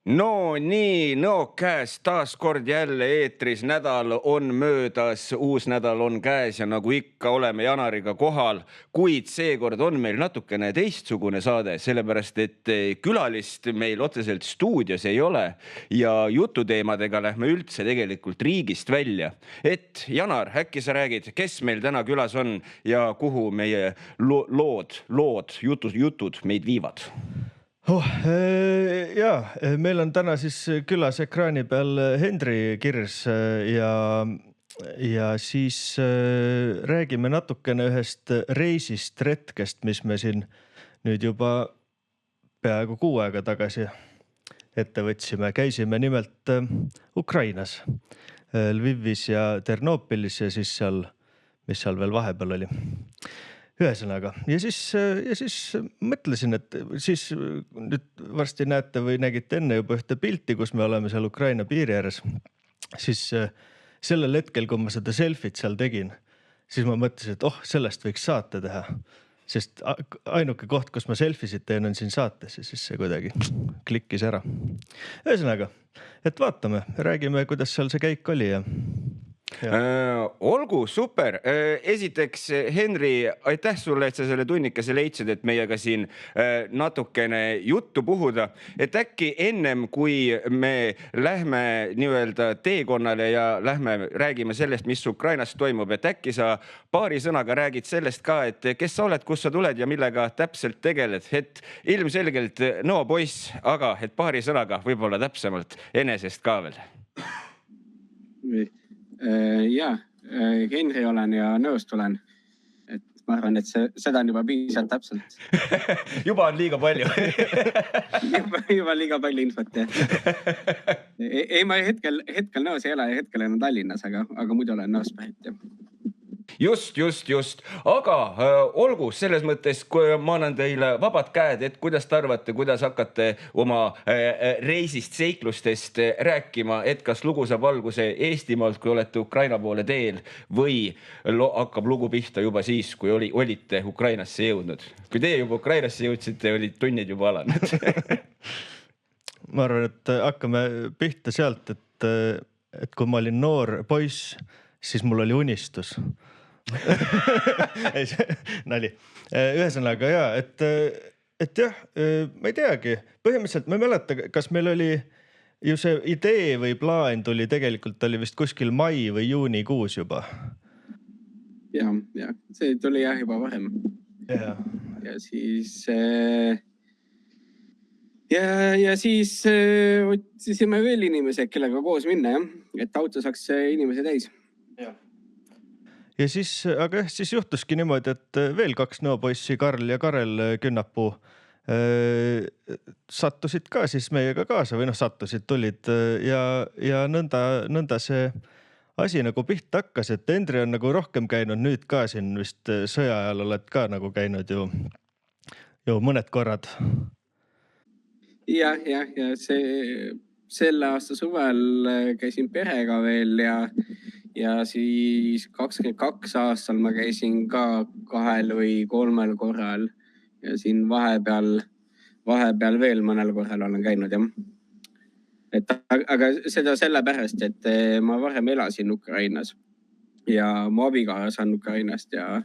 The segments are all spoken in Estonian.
No nii, käes taas kord jälle eetris, nädal on möödas, uus nädal on käes ja nagu ikka oleme Janariga kohal, kuid seekord on meil natukene teistsugune saade, sellepärast et külalist meil otseselt stuudios ei ole ja jututeemadega lähme üldse tegelikult riigist välja. Et Janar, äkki sa räägid, kes meil täna külas on ja kuhu meie jutud meid viivad? Meil on täna siis külas ekraani peal Henri Kirs ja siis räägime natukene ühest reisist, retkest, mis me siin nüüd juba peaaegu 6 aega tagasi ette võtsime. Käisime nimelt Ukrainas, Lvivis ja Ternopilis ja siis seal, mis seal veel vahepeal oli. Ühesõnaga, ja siis mõtlesin, et siis nüüd varsti näete või nägite enne juba ühte pilti, kus me oleme seal Ukraina piiri ääres. Siis sellel hetkel, kui ma seda selfit seal tegin, siis ma mõtlesin, et sellest võiks saate teha. Sest ainuke koht, kus ma selfisid teen, on siin saates ja siis see kuidagi klikkis ära. Ühesõnaga, et vaatame, räägime, kuidas seal see käik oli ja... Olgu, super. Esiteks, Henri, aitäh sulle, et sa selle tunnikese leidsid, et meiega siin natukene juttu puhuda. Et äkki ennem, kui me lähme nii-öelda teekonnale ja räägime sellest, mis Ukrainas toimub, et äkki sa paari sõnaga räägid sellest ka, et kes sa oled, kus sa tuled ja millega täpselt tegeled. Et ilmselgelt poiss, aga et paari sõnaga võib-olla täpsemalt enesest ka veel. Henri olen ja nõust olen. Et ma arvan, et seda on juba piisavalt täpselt. Juba on liiga palju. juba liiga palju infot. Ei, ma hetkel nõus ei ole, hetkel olen Tallinnas, aga muidu olen nõus pärit. Just. Aga olgu, selles mõttes, kui ma annan teile vabad käed, et kuidas te arvate, kuidas hakkate oma reisist, seiklustest rääkima, et kas lugu saab alguse Eestimaalt, kui olete Ukraina poole teel või hakkab lugu pihta juba siis, kui olite Ukrainasse jõudnud. Kui teie juba Ukrainasse jõudsite, olid tunnid juba alanud. Ma arvan, et hakkame pihta sealt, et kui ma olin noor poiss, siis mul oli unistus. Nali. Ühesõnaga et jah, ma ei teagi, põhimõtteliselt ma ei mäleta, kas meil oli ju see idee või plaan tuli tegelikult oli vist kuskil mai või juunikuus juba. Ja, see tuli juba varem. Ja siis siis otsisime veel inimesed, kellega koos minna, et auto saaks inimese täis. Ja siis juhtuski niimoodi, et veel 2 nõopoissi, Karl ja Karel Künnapuu sattusid ka siis meiega kaasa või tulid ja nõnda see asi nagu pihta hakkas, et Henri on nagu rohkem käinud nüüd ka siin vist sõja ajal oled ka nagu käinud ju mõned korrad. Ja selle aasta suvel käisin perega veel ja siis 22 aastal ma käisin ka 2 või 3 korral ja siin vahepeal veel mõnel korral olen käinud. Aga seda sellepärast, et ma varem elasin Ukrainas ja mu abikaasa on Ukrainast ja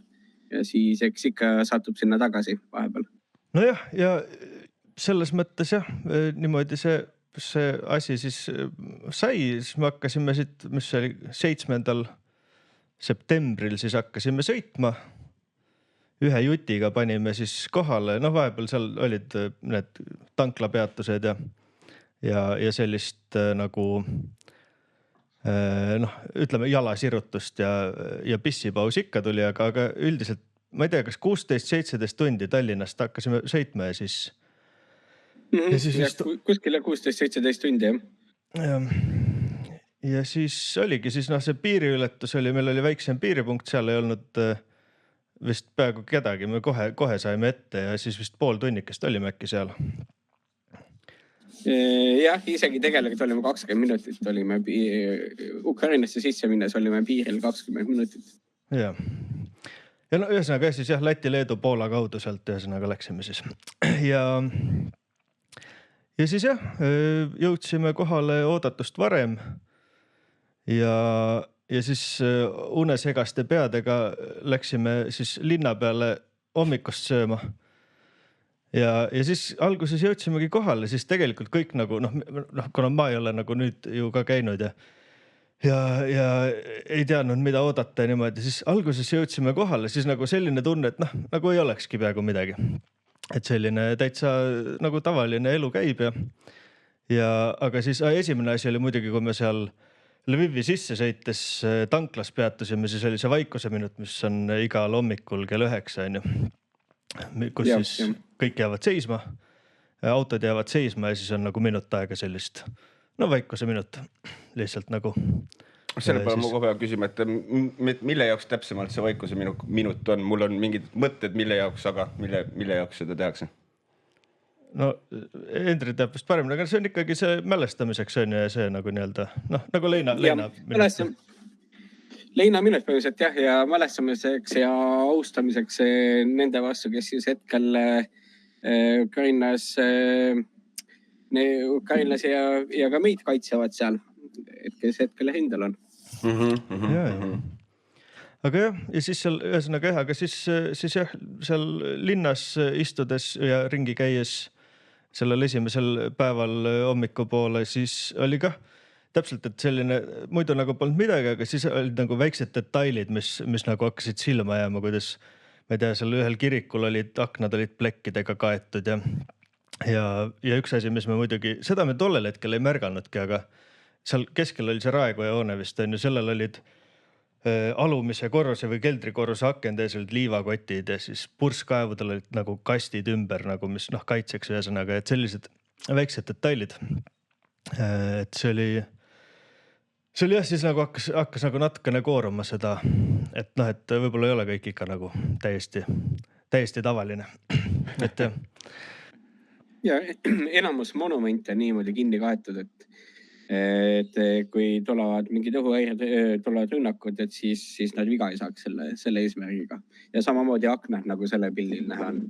siis eks ikka satub sinna tagasi vahepeal. Nojah, ja selles mõttes niimoodi see asi siis sai, siis me hakkasime siit, mis oli 7. septembril, siis hakkasime sõitma. Ühe jutiga panime siis kohale, vahepeal seal olid need tanklapeatused ja sellist nagu ütleme jalasirutust ja pissipaus ikka tuli, aga üldiselt ma ei tea, kas 16-17 tundi Tallinnast hakkasime sõitma ja siis kuskil 16-17 tundi, Ja siis oligi, siis see piiriületus oli, meil oli väiksem piiripunkt, seal ei olnud vist peaaegu kedagi, me kohe saime ette ja siis vist pool tunnikest olime äkki seal. Jah, isegi tegelikult olime 20 minutit, olime Ukrainasse sisse minnes, olime piiril 20 minutit. Ja ühesõnaga siis Läti, Leedu, Poola kaudu sealt ühesõnaga läksime siis. ja siis jah, jõudsime kohale oodatust varem ja siis unesegaste peadega läksime siis linna peale hommikust sööma. Ja siis alguses jõudsimegi kohale, siis tegelikult kõik nagu kuna ma ei ole nagu nüüd ju ka käinud ja ei teadnud, mida oodata ja niimoodi, siis alguses jõudsime kohale, siis nagu selline tunne, et nagu ei olekski peaaegu midagi. Et selline täitsa nagu tavaline elu käib aga siis esimene asi oli muidugi, kui me seal Lvivi sisse sõites tanklas peatusime, siis oli see vaikuse minut, mis on igal hommikul kell 9 on ju. Kus siis kõik jäävad seisma, autod jäävad seisma ja siis on nagu minut aega sellist, vaikuse minut lihtsalt nagu. Selle peale mu kohe küsima, et mille jaoks täpsemalt see vaikuse minut on? Mul on mingid mõtted, mille jaoks, aga mille jaoks seda tehakse? No Hendri teab vist paremini, aga see on ikkagi see mälestamiseks on ja see nagu nii-öelda, nagu leina minut. Leina minut põhjuselt jah, ja mälestamiseks ja austamiseks nende vastu, kes siis hetkel ukrainlasi ja ka meid kaitsevad seal, et kes hetkel rindel on. Aga jah, ja siis seal ühesõnaga aga siis jah, seal linnas istudes ja ringi käies sellel esimesel päeval hommikupoole, siis oli ka täpselt, et selline, muidu nagu polnud midagi, aga siis olid nagu väiksed detailid, mis nagu hakkasid silma jääma, kuidas, ma ei tea, seal ühel kirikul aknad olid plekkidega kaetud ja üks asi, mis me muidugi, seda me tollel hetkel ei märganudki, aga seal keskel oli see raekoja hoone vist on ju, sellel olid alumise korruse või keldrikorruse akende ees olid liivakotid ja siis purskkaevudel olid nagu kastid ümber, nagu mis kaitseks ühesõnaga, et sellised väiksed detailid. Et see oli jah, siis nagu hakkas nagu natukene kooruma seda, et et võib-olla ei ole kõik ikka nagu täiesti tavaline. Et ja enamus monumente niimoodi kinni kaetud, et kui tulevad mingid õhuhäired, tulevad rünnakud, et siis nad viga ei saaks selle eesmärgiga. Ja samamoodi aknad nagu selle pildil näha on.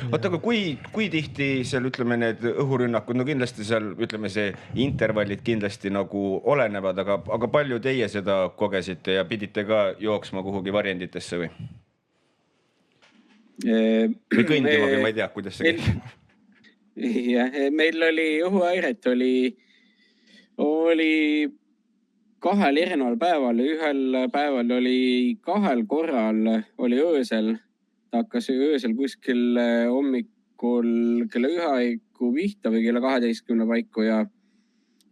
Oota, aga kui tihti seal ütleme need õhurünnakud, no kindlasti seal ütleme see intervallid kindlasti nagu olenevad, aga palju teie seda kogesite ja pidite ka jooksma kuhugi varjenditesse või? Või kõndima või ma ei tea, kuidas see käib? Jah, meil oli õhuhäiret oli 2 erineval päeval, ühel päeval oli 2 korral oli öösel. Ta hakkas öösel kuskil hommikul kella 1 pihta või kella 12 paiku ja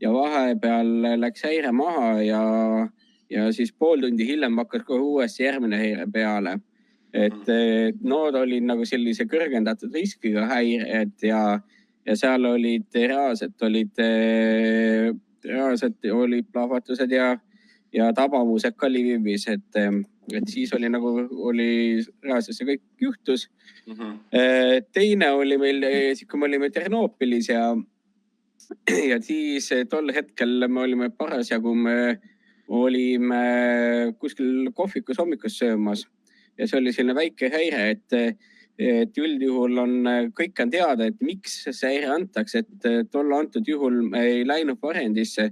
vahepeal läks häire maha ja siis pool tundi hiljem hakkas kohe uuesti järgmine häire peale. Et nood olid nagu sellise kõrgendatud riskiga häired ja seal olid reaalselt olid plahvatused ja tabamused ka Lvivis, et siis oli reaalselt see kõik juhtus. Teine oli meil, kui me olime Ternoopilis ja siis tol hetkel me olime parasjagu, me olime kuskil kohvikus hommikus söömas ja see oli selline väike häire, et üldjuhul kõik on teada, et miks see häire antakse, et tol antud juhul ei läinud varjendisse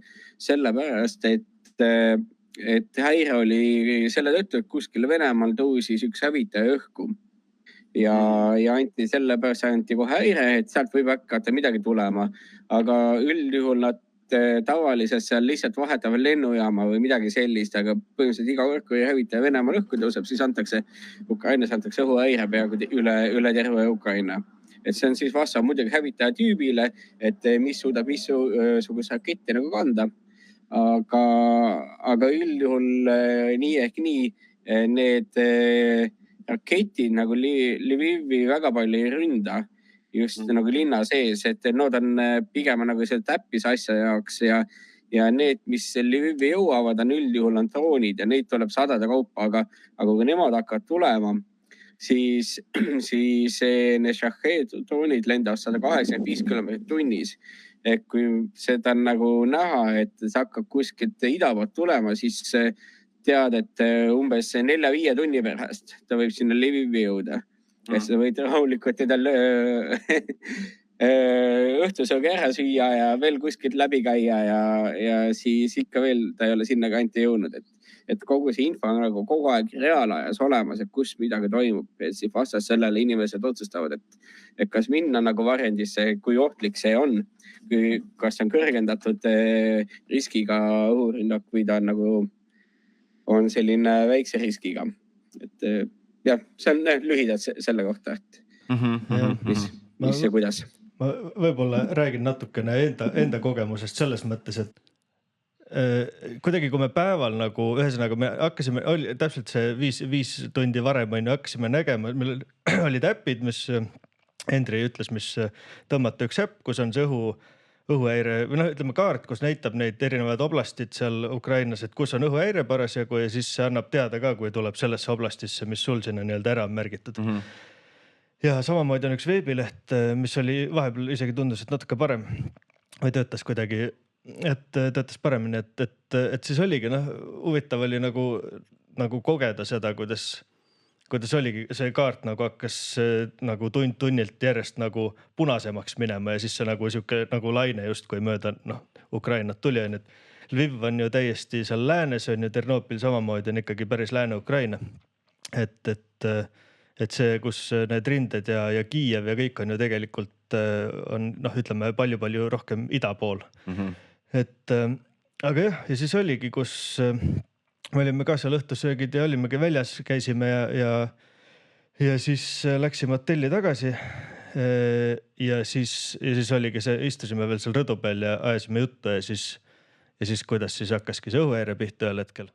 sellepärast, et häire oli selle tõttu, et kuskil Venemaal tõusis üks hävitaja õhku ja sellepärast anti kohe häire, et sealt võib hakata midagi tulema, aga üldjuhul nad tavaliselt seal lihtsalt vahetavad lennujaama või midagi sellist, aga põhimõtteliselt iga kord, kui hävitaja Venemaal õhku tõuseb, siis Ukrainas antakse õhuhäire peaaegu üle terve Ukraina. Et see on siis vastav muidugi hävitaja tüübile, et mis suudab missugust raketti nagu kanda. Aga üldjuhul nii ehk nii need raketid nagu Lvivi väga palju ei ründa just nagu linna sees, et nad on pigem nagu selle täppisasja jaoks ja need, mis Lvivi jõuavad, on üldjuhul on droonid ja neid tuleb sadade kaupa, aga kui nemad hakkavad tulema, siis need šahheed-droonid lendavad 185 km tunnis. Et kui seda on nagu näha, et see hakkab kuskilt ida poolt tulema, siis tead, et umbes 4-5 tunni pärast ta võib sinna Lvivi jõuda. Ja sa võid rahulikult õhtusöögi ära süüa ja veel kuskilt läbi käia ja siis ikka veel ta ei ole sinna kanti jõudnud, et kogu see info on nagu kogu aeg reaalajas olemas, et kus midagi toimub, et siis vastas sellele inimesed otsustavad, et kas minna nagu varjendisse, kui ohtlik see on, kas on kõrgendatud riskiga õhurünnak või ta on nagu on selline väikse riskiga. Et jah, see on lühidalt selle kohta, et mis ja kuidas. Ma võib-olla räägin natukene enda kogemusest selles mõttes, et kuidagi kui me päeval nagu ühesõnaga me hakkasime, oli täpselt see 5 tundi varem hakkasime nägema, meil olid äpid, mis Henri ütles, mis tõmmata üks äpp, kus on see õhuhäire või noh, ütleme kaart, kus näitab neid erinevaid oblastid seal Ukrainas, et kus on õhuhäire parasjagu ja siis see annab teada ka, kui tuleb sellesse oblastisse, mis sul sinna nii-öelda ära on märgitud. Ja samamoodi on üks veebileht, mis oli vahepeal isegi tundus, et natuke parem või töötas kuidagi, et töötas paremini, et siis oligi, huvitav oli nagu kogeda seda, kuidas oligi see kaart nagu hakkas nagu tunnilt järjest nagu punasemaks minema ja siis see nagu siuke nagu laine justkui mööda Ukrainat tuli on, et Lviv on ju täiesti seal läänes on ju, Ternopil samamoodi on ikkagi päris Lääne-Ukraina. Et see, kus need rinded ja Kiiev ja kõik on ju tegelikult on ütleme palju rohkem ida pool. Et aga jah, ja siis oligi, kus me olime ka seal õhtusöögid ja olimegi väljas, käisime ja siis läksime hotelli tagasi ja siis oligi see, istusime veel seal rõdu peal ja ajasime juttu ja siis kuidas siis hakkaski see õhuhäire pihta ühel hetkel.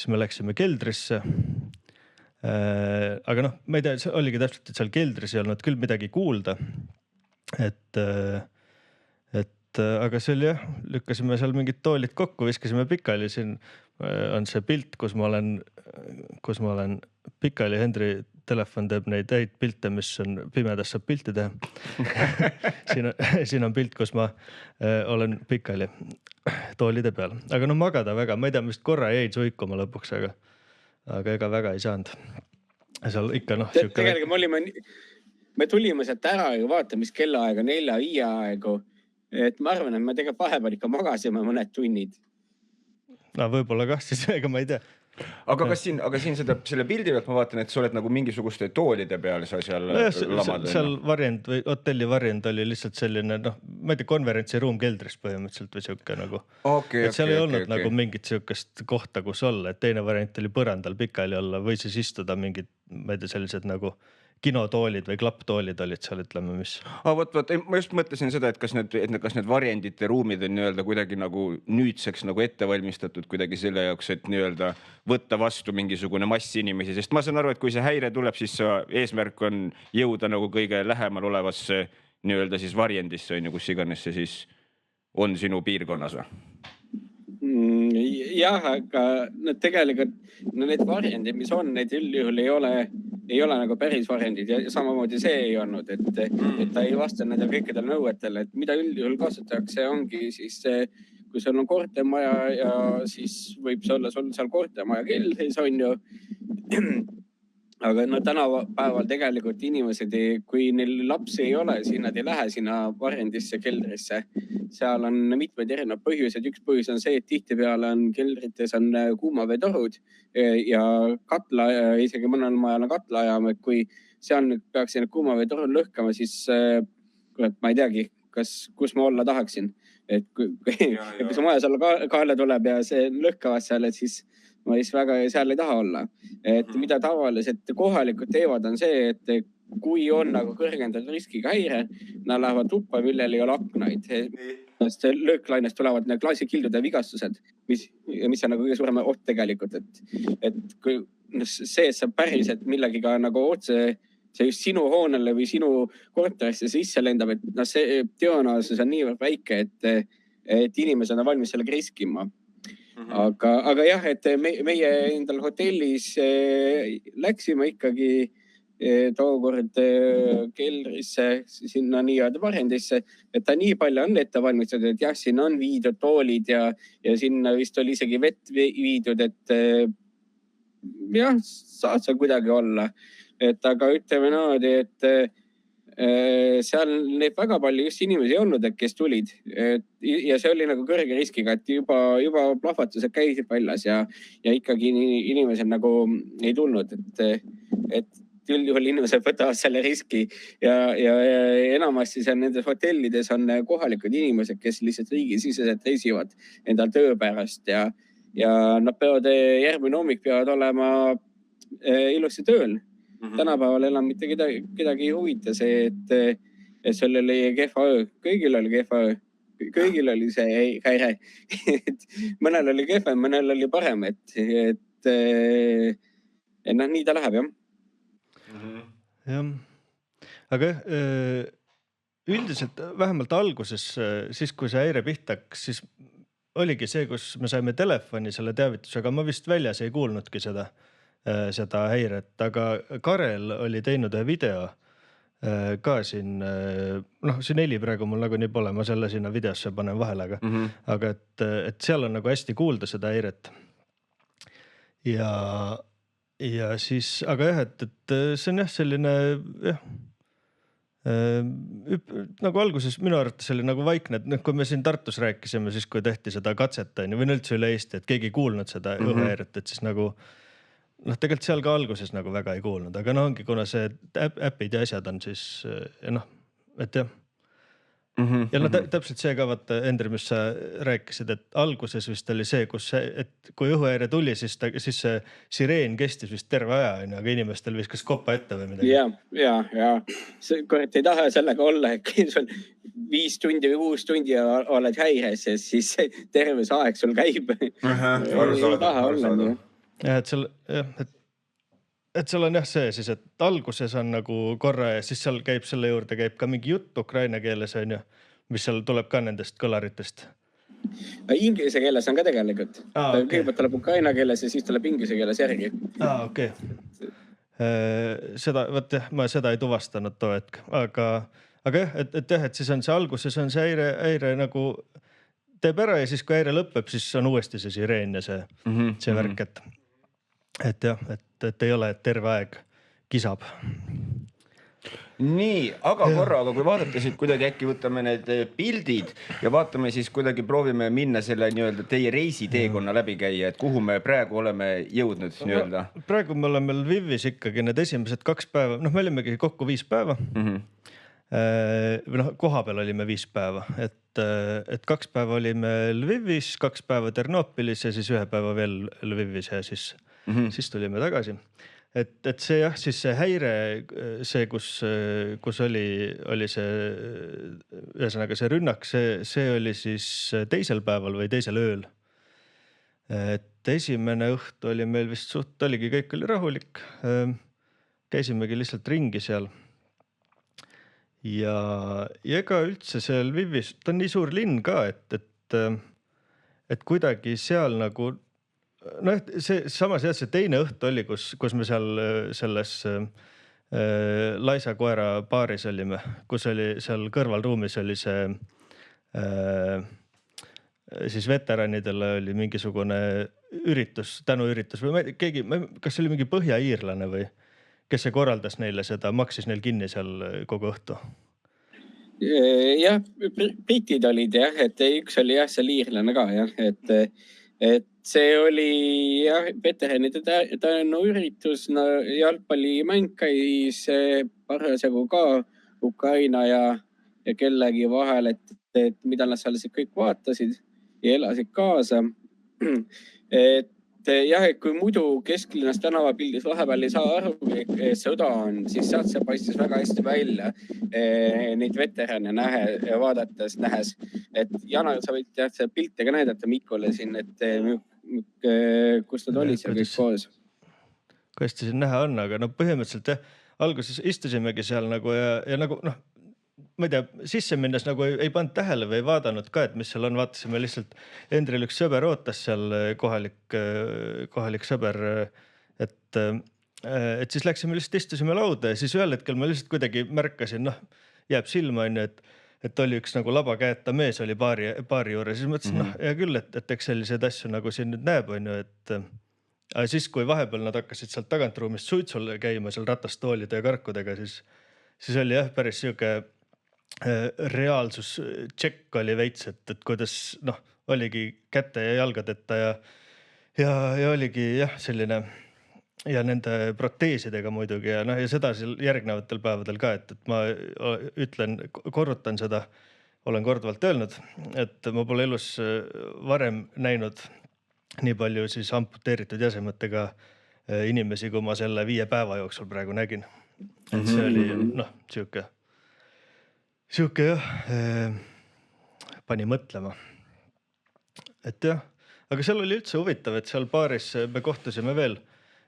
Siis me läksime keldrisse. Aga ma ei tea, see oligi täpselt, et seal keldris ei olnud küll midagi kuulda. Et aga see oli jah, lükkasime seal mingid toolid kokku, viskasime pikali. Siin on see pilt, kus ma olen pikali. Henri telefon teeb neid häid pilte, mis on pimedas saab pilti teha. Siin on pilt, kus ma olen pikali toolide peal. Aga magada väga, ma ei tea, vist korra jäid suikuma lõpuks, aga ega väga ei saanud. Seal ikka Tegelikult me tulime sealt ära ja vaata, mis kellaaega 4-5 aegu. Et ma arvan, et me tegelikult vahepeal ikka magasime mõned tunnid. Võib-olla kah siis, ega ma ei tea. Aga siin selle pildi pealt ma vaatan, et sa oled nagu mingisuguste toolide peal sa seal lamad. Seal varjend või hotelli varjend oli lihtsalt selline, ma ei tea, konverentsiruum keldris põhimõtteliselt või siuke nagu. Et seal ei olnud nagu mingit siukest kohta, kus olla, et teine variant oli põrandal pikali olla või siis istuda mingid, ma ei tea, sellised nagu kinotoolid või klapptoolid olid seal, ütleme, mis. Ma just mõtlesin seda, et kas need varjendite ruumid on nii-öelda kuidagi nagu nüüdseks nagu ette valmistatud kuidagi selle jaoks, et nii-öelda võtta vastu mingisugune mass inimesi, sest ma saan aru, et kui see häire tuleb, siis eesmärk on jõuda nagu kõige lähemal olevasse nii-öelda siis varjendisse, kus iganes see siis on sinu piirkonnas või? Jah, aga tegelikult need varjendid, mis on, need üldjuhul ei ole nagu päris varjendid ja samamoodi see ei olnud, et ta ei vasta nendel kõikidel nõuetele, et mida üldjuhul kasutatakse ongi siis kui sul on kortermaja ja siis võib see olla sul seal kortermaja keldris on ju. Aga tänapäeval tegelikult inimesed, kui neil lapsi ei ole, siis nad ei lähe sinna varjendisse keldrisse. Seal on mitmed erinevad põhjused. Üks põhjus on see, et tihtipeale on keldrites on kuumaveetorud ja katla, isegi mõnel majal on katlaajam, et kui seal nüüd peaks need kuumaveetorud lõhkama, siis ma ei teagi, kus ma olla tahaksin. Et kui see maja seal kaela tuleb ja see lõhkavad seal, et siis ma väga seal ei taha olla. Et mida tavaliselt kohalikud teevad on see, et kui on nagu kõrgendatud riskiga häire, nad lähevad tuppa, millel ei ole aknaid. Lõõklainest tulevad need klaasikildude vigastused, mis on nagu kõige suurem oht tegelikult. Et kui see saab päriselt millegiga nagu otse, see just sinu hoonele või sinu korterisse sisse lendab, et see tõenäosus on niivõrd väike, et inimesed on valmis sellega riskima. aga jah, et meie endal hotellis läksime ikkagi tookord keldrisse, sinna nii-öelda varendisse, et ta nii palju on ette valmistatud, et jah, siin on viidud toolid ja sinna vist oli isegi vett viidud, et jah, saad sa kuidagi olla. Et aga ütleme niimoodi, et seal neid väga palju just inimesi ei olnud, et kes tulid. Ja see oli nagu kõrge riskiga, et juba plahvatused käisid väljas ja ikkagi inimesed nagu ei tulnud, et üldjuhul inimesed võtavad selle riski ja enamasti seal nendes hotellides on kohalikud inimesed, kes lihtsalt riigisiseselt reisivad endal töö pärast ja nad peavad järgmine hommik peavad olema ilusti tööl. Tänapäeval enam mitte kedagi ei huvita see, et sul oli kehva öö. Kõigil oli kehva öö. Kõigil oli see häire. Mõnel oli kehvem, mõnel oli parem, et noh, nii ta läheb, jah. Jah, aga üldiselt vähemalt alguses, siis kui see häire pihta hakkas, siis oligi see, kus me saime telefoni selle teavitusega, ma vist väljas ei kuulnudki seda häiret, aga Karel oli teinud ühe video ka siin, noh, siin heli praegu mul nagunii pole, ma selle sinna videosse panen vahele, aga et seal on nagu hästi kuulda seda häiret. Ja siis, aga jah, et see on jah selline, nagu alguses minu arvates oli nagu vaikne, et kui me siin Tartus rääkisime, siis kui tehti seda katset või üldse üle Eesti, et keegi ei kuulnud seda õhuhäiret, et siis nagu noh, tegelikult seal ka alguses nagu väga ei kuulnud, aga noh, ongi kuna see äpid ja asjad on siis noh, et jah. Ja no täpselt see ka vaata, Hendri, mis sa rääkisid, et alguses vist oli see, et kui õhuhäire tuli, siis see sireen kestis vist terve aja, aga inimestel viskas kopa ette või midagi. Ja. See kurat ei taha sellega olla, et kui sul 5 tundi või 6 tundi oled häires, siis terve see aeg sul käib. Ei taha olla nii. Ja, et seal on jah see siis, et alguses on nagu korra ja siis seal käib selle juurde käib ka mingi jutt ukraina keeles on ju, mis seal tuleb ka nendest kõlaritest. Inglise keeles on ka tegelikult. Kõigepealt tuleb ukraina keeles ja siis tuleb inglise keeles järgi. Okei. Seda, võt jah, ma seda ei tuvastanud too hetk, aga jah, et siis on see alguses on see häire nagu teeb ära ja siis kui häire lõpeb, siis on uuesti see sireen ja see värk, et jah, et ei ole, et terve aeg kisab. Nii, aga korraga, kui vaadata siit kuidagi äkki võtame need pildid ja vaatame siis kuidagi proovime minna selle nii-öelda teie reisiteekonna läbi käia, et kuhu me praegu oleme jõudnud nii-öelda. Praegu me oleme Lvivis ikkagi need esimesed 2 päeva, noh, me olimegi kokku 5 päeva. Noh, koha peal olime 5 päeva, et 2 päeva olime Lvivis, 2 päeva Ternopilis ja siis 1 päeva veel Lvivis ja siis tulime tagasi. Et see jah, siis see häire, see, kus oli see, ühesõnaga see rünnak, see oli siis 2. päeval või 2. ööl. Et esimene õhtu oli meil vist oligi, kõik oli rahulik. Käisimegi lihtsalt ringi seal. Ja ega üldse seal Lvivis, ta on nii suur linn ka, et kuidagi seal nagu noh, see samas jah, see teine õhtu oli, kus me seal selles Laisa koera baaris olime, kus oli seal kõrvalruumis oli see siis veteranidele oli mingisugune üritus, tänuüritus või keegi, kas see oli mingi põhja-iirlane või kes see korraldas neile seda, maksis neil kinni seal kogu õhtu? Jah, britid olid jah, et üks oli jah, seal iirlane ka jah, et see oli jah, veteranide tänuüritus, jalgpallimäng käis parasjagu ka Ukraina ja kellegi vahel, et mida nad seal kõik vaatasid ja elasid kaasa. Et jah, et kui muidu kesklinnas tänavapildis vahepeal ei saa aru, et sõda on, siis sealt see paistis väga hästi välja neid veterane vaadates, nähes. Et Jana, sa võid jah, see pilte ka näidata Mikole siin, et kus nad olid seal kõik koos. Kui hästi siin näha on, aga no põhimõtteliselt jah, alguses istusimegi seal nagu ja nagu noh, ma ei tea, sisse minnes nagu ei pannud tähele või ei vaadanud ka, et mis seal on, vaatasime lihtsalt, Hendril üks sõber ootas seal, kohalik sõber, et siis läksime lihtsalt istusime lauda ja siis ühel hetkel ma lihtsalt kuidagi märkasin, noh, jääb silma on ju, et oli üks nagu labakäeta mees oli baari juures, siis mõtlesin, noh, hea küll, et eks selliseid asju nagu siin nüüd näeb, on ju, et aga siis, kui vahepeal nad hakkasid sealt tagantruumist suitsul käima seal ratastoolide ja karkudega, siis oli jah, päris sihuke reaalsus tšekk oli veits, et kuidas noh, oligi käte ja jalgadeta ja oligi jah, selline ja nende proteesidega muidugi ja noh, ja seda seal järgnevatel päevadel ka, et ma ütlen, korrutan seda, olen korduvalt öelnud, et ma pole elus varem näinud nii palju siis amputeeritud jäsemetega inimesi, kui ma selle 5 päeva jooksul praegu nägin. Et see oli noh, sihuke jah, pani mõtlema. Et jah, aga seal oli üldse huvitav, et seal baaris me kohtusime veel.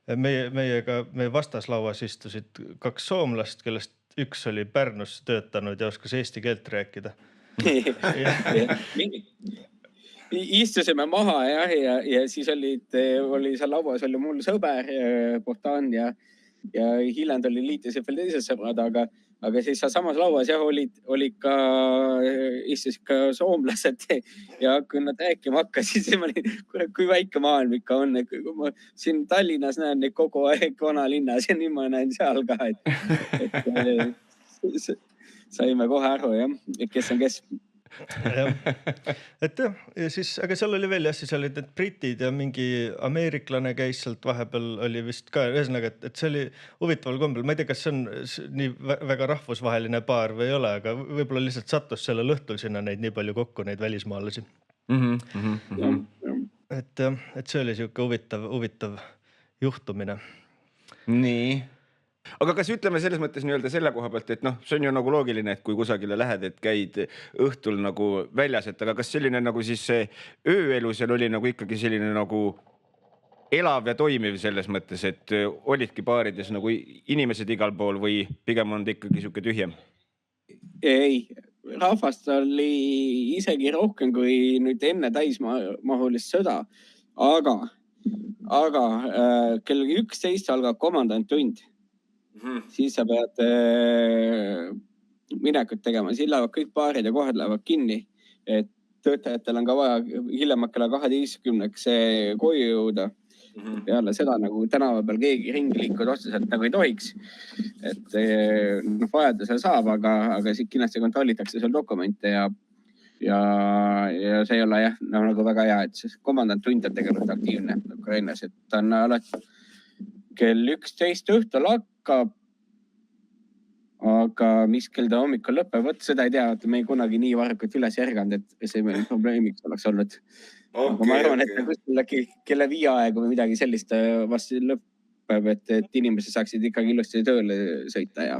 Meie vastaslauas istusid 2 soomlast, kellest üks oli Pärnus töötanud ja oskas eesti keelt rääkida. Istusime maha ja siis oli seal lauas oli mul sõber Bohdan ja hiljem oli liitis veel teised sõbrad, aga siis samas lauas jah, istusid ka soomlased ja kui nad rääkima hakkasid, siis ma olin, kui väike maailm ikka on. Kui ma siin Tallinnas näen neid kogu aeg vanalinnas ja nüüd ma näen seal ka, et saime kohe aru jah, kes on kes. Et jah, ja siis, aga seal oli veel jah, siis olid need britid ja mingi ameeriklane käis sealt vahepeal oli vist ka, ühesõnaga, et see oli huvitaval kombel, ma ei tea, kas see on nii väga rahvusvaheline baar või ei ole, aga võib-olla lihtsalt sattus sellel õhtul sinna neid nii palju kokku, neid välismaalasi. Et see oli sihuke huvitav juhtumine. Nii. Aga kas ütleme selles mõttes nii-öelda selle koha pealt, et noh, see on ju nagu loogiline, et kui kusagile lähed, et käid õhtul nagu väljas, et aga kas selline nagu siis see ööelu seal oli nagu ikkagi selline nagu elav ja toimiv selles mõttes, et olidki baarides nagu inimesed igal pool või pigem on ikkagi sihuke tühjem? Ei, rahvast oli isegi rohkem kui nüüd enne täismahulist sõda, aga kell 11 algab komandantund. Siis sa pead minekut tegema, siis lähevad kõik baarid ja kohad lähevad kinni, et töötajatel on ka vaja hiljem kella 12-ks koju jõuda. Peale seda nagu tänava peal keegi ringi liikuda otseselt nagu ei tohiks, et vajadusel saab, aga siit kindlasti kontrollitakse seal dokumente ja see ei ole jah, nagu väga hea, et komandantund on tegelikult aktiivne Ukrainas, et ta on alati kell 11 õhtul hakkab, aga mis kell ta hommikul lõpeb, võt seda ei tea, et me ei kunagi nii varrukalt üles järganud, et see meil probleemiks oleks olnud. Aga ma arvan, et kella 5 aega või midagi sellist vastu lõpeb, et inimesed saaksid ikkagi ilusti tööle sõita ja.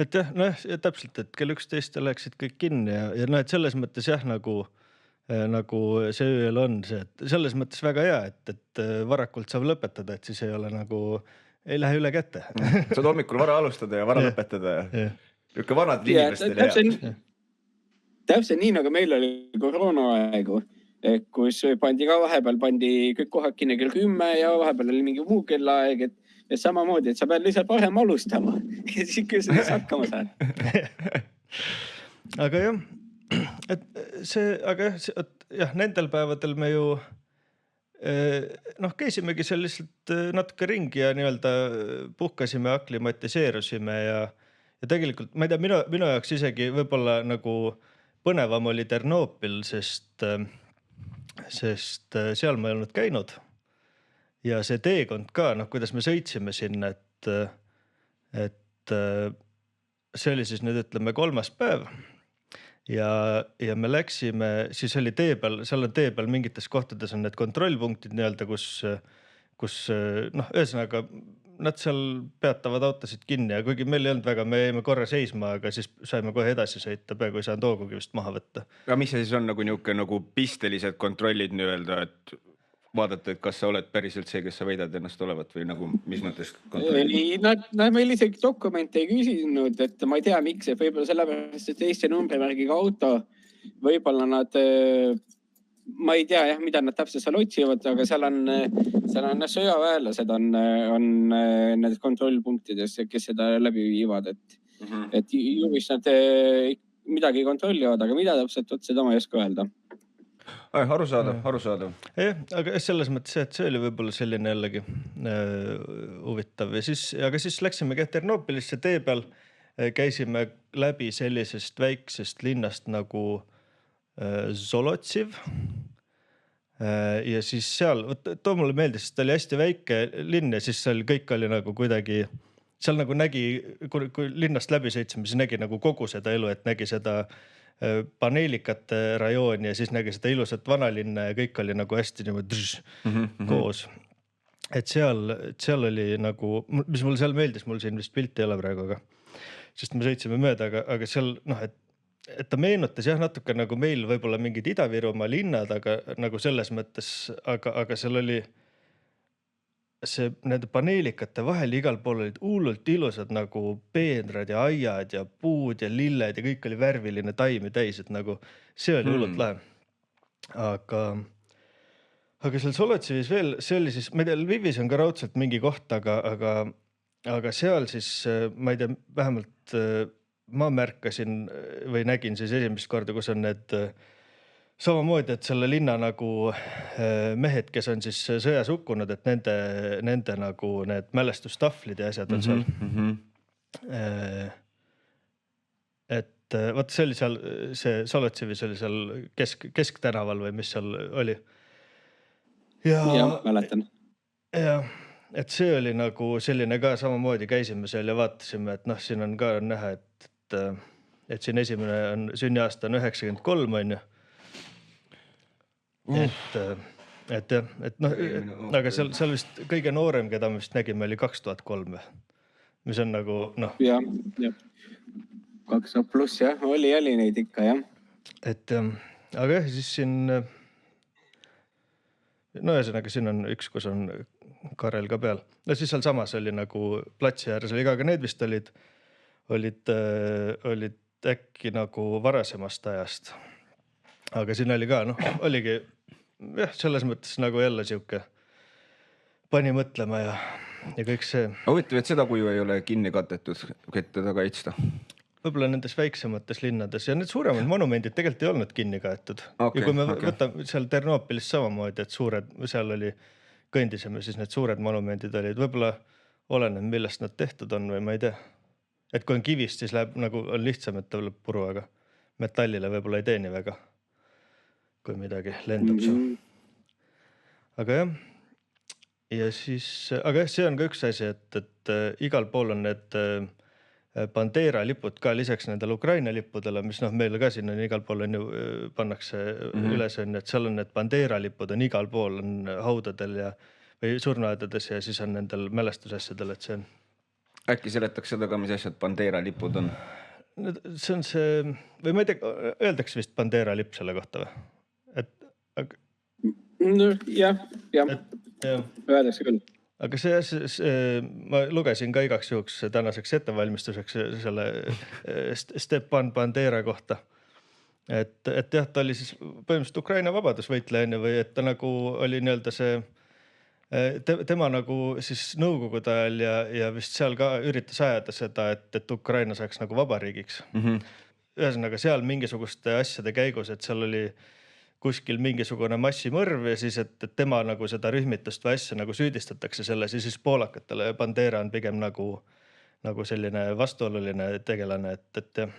Et jah, noh, täpselt, et kell 11 läksid kõik kinni ja noh, et selles mõttes jah, nagu see ööl on see, et selles mõttes väga hea, et varakult saab lõpetada, et siis ei ole nagu, ei lähe üle kätte. Saad hommikul vara alustada ja vara lõpetada ja niisugune vanad inimestele hea. Täpselt nii, nagu meil oli koroonaaegu, kus vahepeal pandi kõik kohad kinni kell 10 ja vahepeal oli mingi muu kellaaeg, et samamoodi, et sa pead lihtsalt varem alustama ja siis küll sa hakkama saad. Aga jah, et aga jah, nendel päevadel me ju noh, käisimegi seal lihtsalt natuke ringi ja nii-öelda puhkasime, aklimatiseerusime ja tegelikult, ma ei tea, minu jaoks isegi võib-olla nagu põnevam oli Ternopil, sest seal ma ei olnud käinud ja see teekond ka, noh, kuidas me sõitsime sinna, et see oli siis nüüd ütleme 3. päev. Ja me läksime, siis oli tee peal, seal on tee peal mingites kohtades on need kontrollpunktid nii-öelda, kus noh, ühesõnaga nad seal peatavad autosid kinni ja kuigi meil ei olnud väga, me jäime korra seisma, aga siis saime kohe edasi sõita, peaaegu ei saanud hoogugi vist maha võtta. Aga mis see siis on nagu niisugune nagu pistelised kontrollid nii-öelda, et vaadata, et kas sa oled päriselt see, kes sa väidad ennast olevat või nagu mis mõttes kontrollida? ei, nad meil isegi dokumente ei küsinud, et ma ei tea, miks, et võib-olla sellepärast, et Eesti numbrimärgiga auto, võib-olla nad, ma ei tea jah, mida nad täpselt seal otsivad, aga seal on sõjaväelased on nendes kontrollpunktides, kes seda läbi viivad, et ju vist nad midagi kontrollivad, aga mida täpselt, seda ma ei oska öelda. Arusaadav. Aga selles mõttes, et see oli võib-olla selline jällegi huvitav ja siis läksimegi Ternopilisse tee peal, käisime läbi sellisest väiksest linnast nagu Zolotsiv. Ja siis seal, too mulle meeldis, ta oli hästi väike linn ja siis seal kõik oli nagu kuidagi, seal nagu nägi, kui linnast läbi sõitsime, siis nägi nagu kogu seda elu, et nägi seda paneelikate rajooni ja siis nägi seda ilusat vanalinna ja kõik oli nagu hästi niimoodi koos. Et seal oli nagu, mis mulle seal meeldis, mul siin vist pilti ei ole praegu, sest me sõitsime mööda, aga seal et ta meenutas jah natuke nagu meil võib-olla mingid Ida-Virumaa linnad, aga nagu selles mõttes, aga seal oli see nende paneelikate vahel igal pool olid hullult ilusad nagu peenrad ja aiad ja puud ja lilled ja kõik oli värviline taimi täis, et nagu see oli hullult lahe. Aga seal Solotsivis veel, see oli siis, ma ei tea, Lvivis on ka raudselt mingi koht, aga seal siis, ma ei tea, vähemalt ma märkasin või nägin siis esimest korda, kus on need samamoodi, et selle linna nagu mehed, kes on siis sõjas hukkunud, et nende nagu need mälestustahvlid ja asjad on seal. Et vaat see oli seal, see Solotsivis oli seal kesktänaval või mis seal oli. Ja mäletan. Ja, et see oli nagu selline ka samamoodi käisime seal ja vaatasime, et siin on ka näha, et siin esimene on sünniaasta on 93 on ju. Et aga seal vist kõige noorem, keda me vist nägime, oli 2003, mis on nagu Ja 20 pluss jah, oli neid ikka jah. Et aga jah, siis siin ühesõnaga siin on üks, kus on Karel ka peal. No siis seal samas oli nagu platsi ääres oli ka need vist olid äkki nagu varasemast ajast. Aga siin oli ka, oligi jah, selles mõttes nagu jälle siuke pani mõtlema ja kõik see. Huvitav, et seda kuju ei ole kinni katetud, et teda kaitsta. Võib-olla nendes väiksemates linnades ja need suuremad monumendid tegelikult ei olnud kinni kaetud. Ja kui me võtame seal Ternopilis samamoodi, et suured, seal oli kõndisime, siis need suured monumendid olid, võib-olla oleneb, millest nad tehtud on või ma ei tea. Et kui on kivist, siis läheb nagu on lihtsam, et ta läheb puru, aga metallile võib-olla ei teeni väga, kui midagi lendab seal. Aga jah, ja siis, aga jah, see on ka üks asi, et igal pool on need Bandera lipud ka lisaks nendele Ukraina lippudele, mis meile ka siin on igal pool on ju pannakse üles, et seal on need Bandera lipud on igal pool on haudadel ja või surnuaedades ja siis on nendel mälestusasjadel, et see on. Äkki seletaks seda ka, mis asjad Bandera lipud on? See on see, või ma ei tea, öeldakse vist Bandera lipp selle kohta või? Jah, öeldakse küll. Aga see, ma lugesin ka igaks juhuks tänaseks ettevalmistuseks selle Stepan Bandera kohta. Et jah, ta oli siis põhimõtteliselt Ukraina vabadusvõitleja või et ta nagu oli nii-öelda see, tema nagu siis Nõukogude ajal ja vist seal ka üritas ajada seda, et Ukraina saaks nagu vabariigiks. Ühesõnaga seal mingisuguste asjade käigus, et seal oli kuskil mingisugune massimõrv ja siis, et tema nagu seda rühmitust või asja nagu süüdistatakse selles ja siis poolakatele Bandera on pigem nagu selline vastuoluline tegelane, et jah.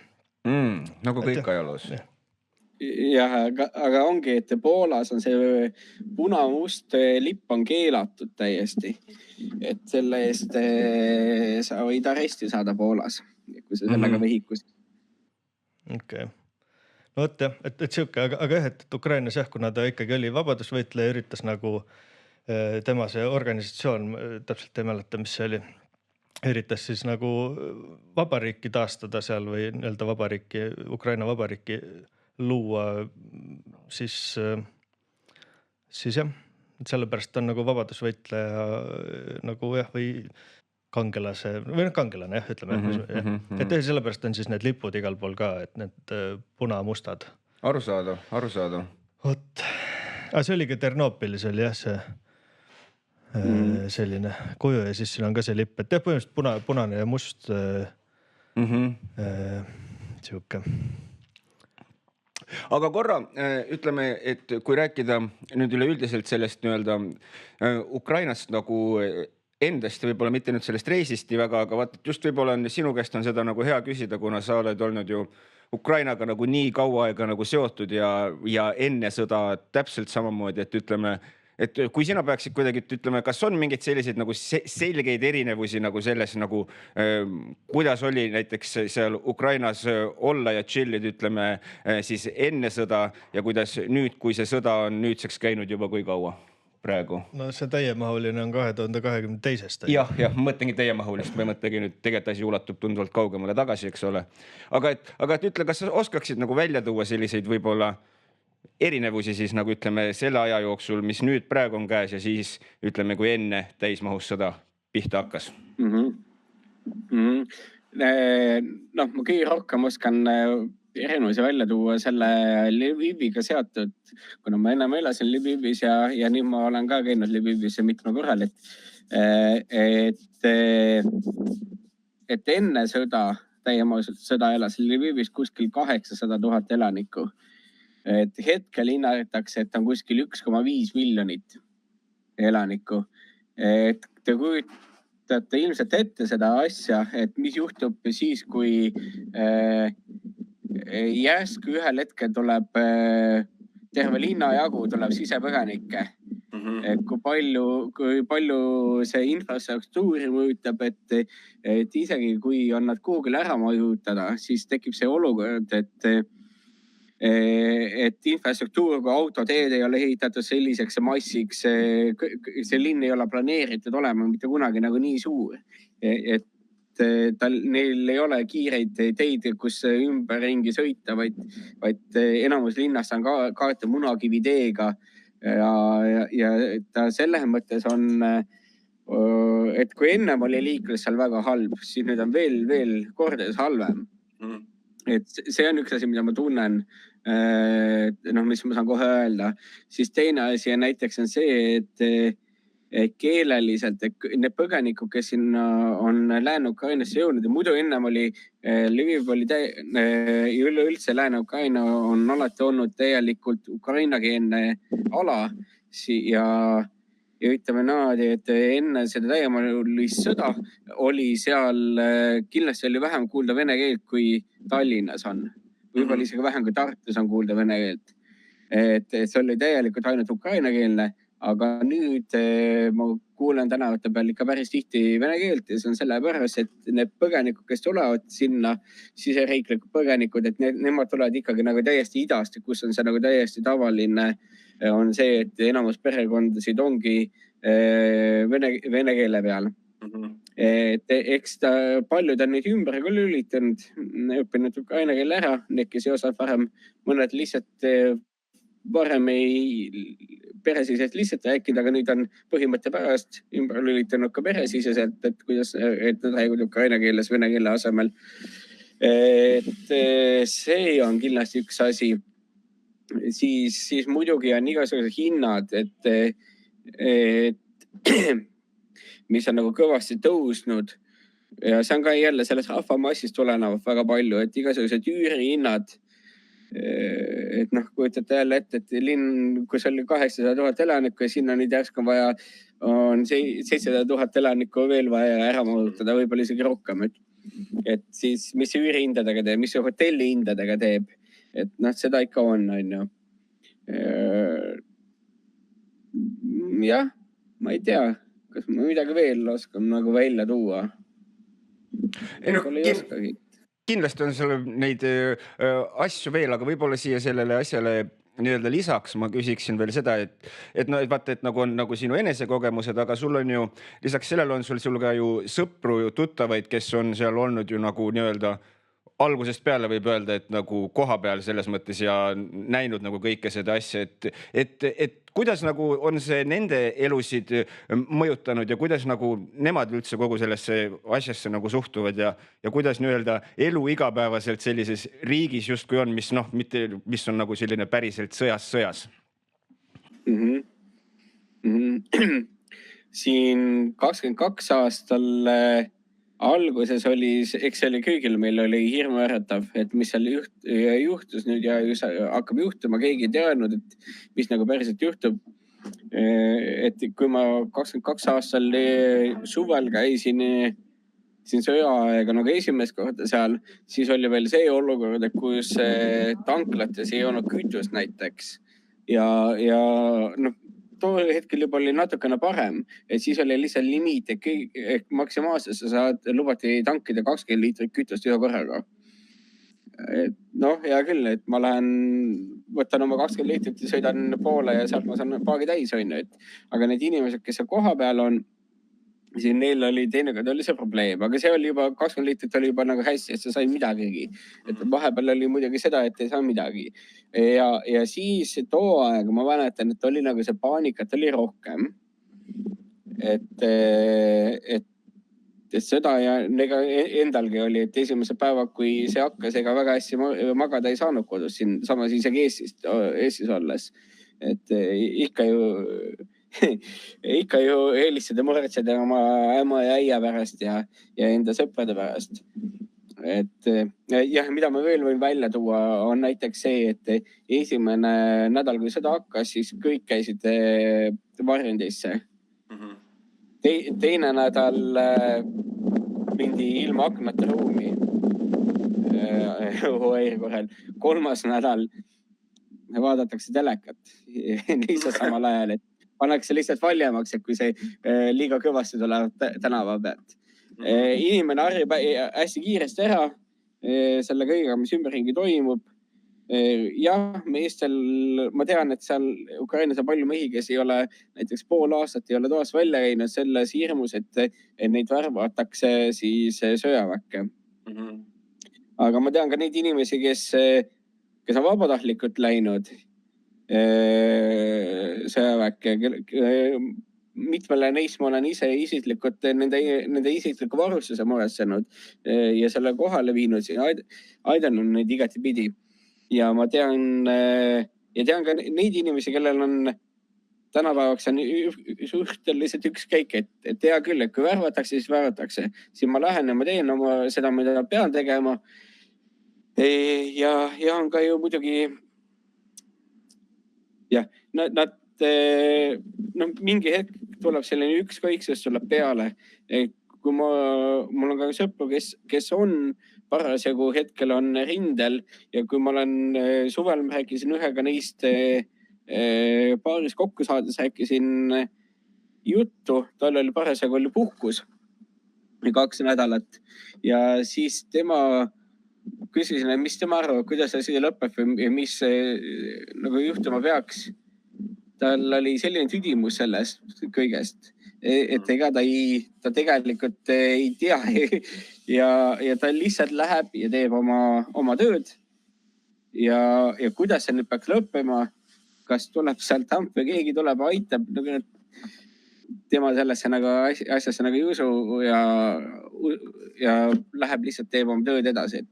Nagu kõik ajaloos. Jah, aga ongi, et Poolas on see punamust lipp on keelatud täiesti. Et selle eest sa võid aresti saada Poolas, kui sa sellega vehikus. Okei. No võt jah, et siuke, aga jah, et Ukrainas jah, kuna ta ikkagi oli vabadusvõitleja, üritas nagu tema see organisatsioon, täpselt ei mäleta, mis see oli, üritas siis nagu vabariiki taastada seal või nii-öelda vabariiki, Ukraina vabariiki luua siis jah, sellepärast on nagu vabadusvõitleja nagu jah, või kangelase või kangelane jah, ütleme. Et sellepärast on siis need lipud igal pool ka, et need puna-mustad. Arusaadav. Vot. Aga see oli ka Ternoopilis oli jah see selline kuju ja siis siin on ka see lipp, et jah, põhimõtteliselt punane ja must sihuke. Aga korra ütleme, et kui rääkida nüüd üleüldiselt sellest nii-öelda Ukrainast nagu endast, võib-olla mitte nüüd sellest reisist nii väga, aga vaat just võib-olla sinu käest on seda nagu hea küsida, kuna sa oled olnud ju Ukrainaga nagu nii kaua aega nagu seotud ja enne sõda täpselt samamoodi, et ütleme, et kui sina peaksid kuidagi, ütleme, kas on mingeid selliseid nagu selgeid erinevusi nagu selles nagu, kuidas oli näiteks seal Ukrainas olla ja chillida, ütleme, siis enne sõda ja kuidas nüüd, kui see sõda on nüüdseks käinud juba kui kaua praegu? No see täiemahuline on 2022. Jah, ma mõtlengi täiemahulist, ma ei mõtlegi nüüd tegelikult asi ulatub tunduvalt kaugemale tagasi, eks ole. Aga et ütle, kas sa oskaksid nagu välja tuua selliseid võib-olla erinevusi siis nagu ütleme selle aja jooksul, mis nüüd praegu on käes ja siis ütleme, kui enne täismahus sõda pihta hakkas? Noh, ma kõige rohkem oskan erinevusi välja tuua selle Lviviga seotud, kuna ma ennem elasin Lvivis ja nüüd ma olen ka käinud Lvivis mitme korral, et enne sõda, täiemahus sõda elas Lvivis kuskil 800 000 elanikku. Et hetkel hinnatakse, et on kuskil 1,5 miljonit elanikku. Et te kujutate ilmselt ette seda asja, et mis juhtub siis, kui järsku ühel hetkel tuleb terve linna jagu tuleb sisepõgenikke. Kui palju see infrastruktuuri mõjutab, et isegi kui on nad kuhugile ära majutada, siis tekib see olukord, et infrastruktuur, kui autoteed ei ole ehitatud selliseks massiks, see linn ei ole planeeritud olema mitte kunagi nagu nii suur, et neil ei ole kiireid teid, kus ümberringi sõita, vaid enamus linnast on kaetud munakivideega ja ta selles mõttes on, et kui ennem oli liiklus seal väga halb, siis nüüd on veel kordades halvem. Et see on üks asi, mida ma tunnen, mis ma saan kohe öelda. Siis teine asi näiteks on see, et keeleliselt, et need põgenikud, kes sinna on Lääne-Ukrainasse jõudnud ja muidu ennem oli, Lviv oli üleüldse Lääne-Ukraina on alati olnud täielikult ukrainakeelne ala ja ütleme naadi, et enne seda täiemahulist sõda oli seal, kindlasti oli vähem kuulda vene keelt kui Tallinnas on. Võib-olla isegi vähem kui Tartus on kuulda vene keelt. Et see oli täielikult ainult ukrainakeelne, aga nüüd ma kuulen tänavate peal ikka päris tihti vene keelt ja see on sellepärast, et need põgenikud, kes tulevad sinna, siseriiklikud põgenikud, et nemad tulevad ikkagi nagu täiesti idast, kus on see nagu täiesti tavaline, on see, et enamus perekondasid ongi vene keele peal. Et eks paljud on nüüd ümber küll lülitanud, õppinud ukraina keele ära, need, kes ei osanud varem, mõned lihtsalt varem peresiseselt lihtsalt rääkida, aga nüüd on põhimõtte pärast ümber lülitanud ka peresiseselt, et kuidas nad räägivad ukraina keeles vene keele asemel. Et see on kindlasti üks asi. Siis muidugi on igasugused hinnad, et mis on nagu kõvasti tõusnud ja see on ka jälle sellest rahvamassist tulenevad väga palju, et igasugused üürihinnad, et kujutate jälle ette, et linn, kus oli 800 000 elanikku ja sinna nüüd järsku vaja on 700 000 elanikku veel vaja ära mahutada, võib-olla isegi rohkem, et siis mis see üürihindadega teeb, mis see hotelli hindadega teeb, et seda ikka on ju. Jah, ma ei tea, kas ma midagi veel oskan nagu välja tuua? Kindlasti on seal neid asju veel, aga võib-olla siia sellele asjale nii-öelda lisaks ma küsiksin veel seda, et vaata, et nagu on nagu sinu enesekogemused, aga sul on ju, lisaks sellele on sul ka ju sõpru, tuttavaid, kes on seal olnud ju nagu nii-öelda algusest peale võib öelda, et nagu koha peal selles mõttes ja näinud nagu kõike seda asja, et kuidas nagu on see nende elusid mõjutanud ja kuidas nagu nemad üldse kogu sellesse asjasse nagu suhtuvad ja kuidas nii-öelda elu igapäevaselt sellises riigis justkui on, mis mitte, mis on nagu selline päriselt sõjas. Siin 22 aastal alguses oli, eks see oli kõigil, meil oli hirmuäratav, et mis seal juhtus nüüd ja hakkab juhtuma, keegi ei teadnud, et mis nagu päriselt juhtub. Et kui ma 22 aastal suvel käisin siin sõjaaega nagu esimest korda seal, siis oli veel see olukord, et kus tanklates ei olnud kütust näiteks ja too hetkel juba oli natukene parem, et siis oli lihtsalt limiit, et maksimaalselt sa lubati tankida 20 liitrit kütust ühe korraga. Hea küll, et ma võtan oma 20 liitrit ja sõidan poole ja sealt ma saan paagi täis, aga need inimesed, kes seal koha peal on, siin neil oli teinekord oli see probleem, aga see oli juba 20 liitrit oli juba nagu hästi, et sa sai midagigi. Et vahepeal oli muidugi seda, et ei saa midagi. Ja siis too aeg ma mäletan, et oli nagu see paanikat oli rohkem. Et seda ja endalgi oli, et esimese päeva, kui see hakkas, ega väga hästi magada ei saanud kodus siin, samas isegi Eestis olles. Et ikka ju eelistad ja muretsed oma äma ja äia pärast ja enda sõprade pärast. Et jah, mida ma veel võin välja tuua, on näiteks see, et esimene nädal, kui sõda hakkas, siis kõik käisid varjendisse. Teine nädal mindi ilma aknate ruumi OR korral. Kolmas nädal vaadatakse telekat lihtsalt samal ajal, et pannakse lihtsalt valjemaks, et kui see liiga kõvasti tuleb tänava pealt. Inimene harjub hästi kiiresti ära selle kõigega, mis ümberringi toimub. Jah, meestel, ma tean, et seal Ukrainas on palju mehi, kes ei ole näiteks pool aastat ei ole toas välja käinud selles hirmus, et neid värvatakse siis sõjaväkke. Aga ma tean ka neid inimesi, kes on vabatahtlikult läinud sõjaväkke. Mitmele neist ma olen ise isiklikult nende isikliku varustuse muretsenud ja selle kohale viinud siin, aidanud neid igati pidi. Ja ma tean ka neid inimesi, kellel on tänapäevaks on suhteliselt ükskõik, et hea küll, et kui värvatakse, siis värvatakse. Siis ma lähen ja ma teen seda, mida pean tegema. Ja on ka ju muidugi jah, mingi hetk tuleb selline ükskõiksus tuleb peale. Kui mul on ka sõpru, kes on parasjagu hetkel on rindel ja kui ma olen suvel rääkisin ühega neist paaris kokku saades, rääkisin juttu, tal oli parasjagu oli puhkus 2 nädalat ja siis tema küsisin, mis tema arvab, kuidas see lõpeb või mis nagu juhtuma peaks. Tal oli selline tüdimus sellest kõigest, et ega ta tegelikult ei tea ja ta lihtsalt läheb ja teeb oma tööd ja kuidas see nüüd peaks lõppema, kas tuleb sealt amp või keegi tuleb, aitab. Tema sellesse asjasse ei usu ja läheb lihtsalt teeb oma tööd edasi.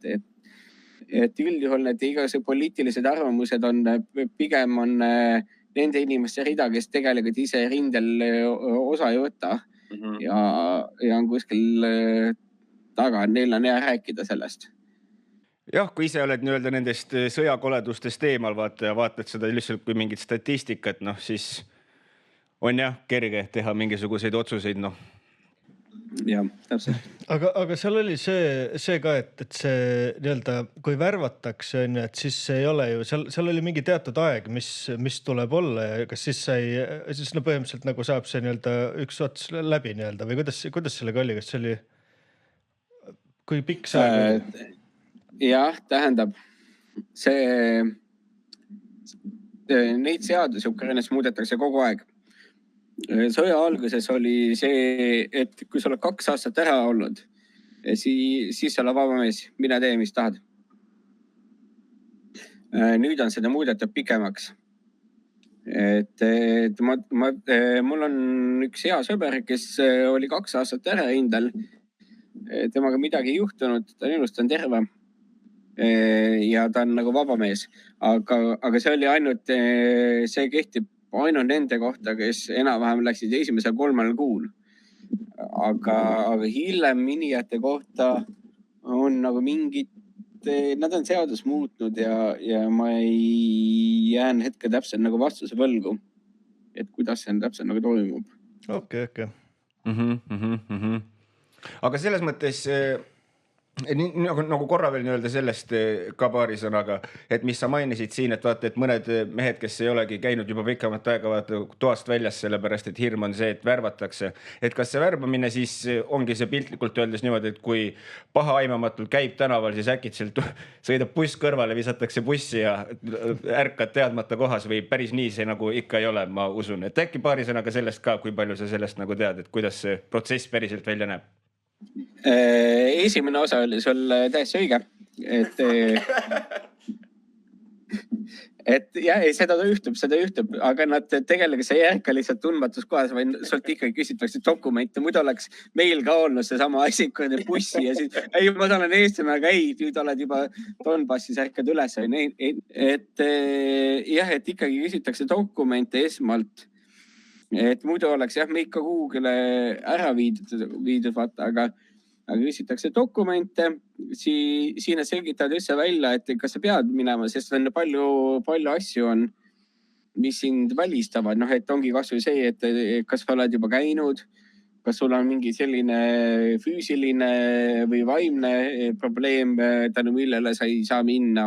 Et üldjuhul need igasugused poliitilised arvamused on pigem on nende inimeste rida, kes tegelikult ise rindel osa ei võta ja on kuskil taga, neil on hea rääkida sellest. Jah, kui ise oled nii-öelda nendest sõjakoledustest eemal vaatad seda lihtsalt kui mingit statistikat, siis on jah kerge teha mingisuguseid otsuseid, Jah, täpselt. Aga seal oli see ka, et see nii-öelda, kui värvatakse, et siis ei ole ju, seal oli mingi teatud aeg, mis tuleb olla ja kas siis põhimõtteliselt nagu saab see nii-öelda üks ots läbi nii-öelda või kuidas sellega oli, kas see oli, kui pikk see aeg oli? Jah, tähendab, neid seadusi Ukrainas muudetakse kogu aeg. Sõja alguses oli see, et kui sa oled 2 aastat ära olnud, siis sa oled vaba mees, mine tee, mis tahad. Nüüd on seda muudetud pikemaks. Mul on üks hea sõber, kes oli 2 aastat ära hindel. Temaga midagi ei juhtunud, ta on ilust, ta on terve. Ja ta on nagu vaba mees. Aga see oli ainult, see kehtib ainult nende kohta, kes enam-vähem läksid esimesel 3 kuul. Aga hiljem minijate kohta on nagu mingid, nad on seadus muutnud ja ma ei jään hetke täpselt nagu vastuse võlgu, et kuidas see täpselt nagu toimub. Okei. Aga selles mõttes nagu korra veel nii-öelda sellest ka paari sõnaga, et mis sa mainisid siin, et vaata, et mõned mehed, kes ei olegi käinud juba pikemat aega vaata toast väljas, sellepärast et hirm on see, et värvatakse. Et kas see värbamine siis ongi see piltlikult öeldes niimoodi, et kui pahaaimamatult käib tänaval, siis äkitselt sõidab buss kõrvale, visatakse bussi ja ärkad teadmata kohas või päris nii see nagu ikka ei ole, ma usun. Et äkki paari sõnaga sellest ka, kui palju sa sellest nagu tead, et kuidas see protsess päriselt välja näeb? Esimene osa oli sul täiesti õige, et jah, seda juhtub, aga nad tegelikult see ei ärka lihtsalt tundmatus kohas, vaid sult ikkagi küsitakse dokumente. Muidu oleks meil ka olnud see sama asi, kui need bussi ja siis, ei, ma olen eestlane, aga ei, nüüd oled juba Donbassis ärkad üles. Et jah, et ikkagi küsitakse dokumente esmalt. Et muidu oleks jah, me ikka Google'e ära viidud vaata, aga küsitakse dokumente, siin selgitavad üldse välja, et kas sa pead minema, sest on palju asju on, mis sind välistavad. Noh, et ongi kas või see, et kas sa oled juba käinud, kas sul on mingi selline füüsiline või vaimne probleem, tänu millele sa ei saa minna.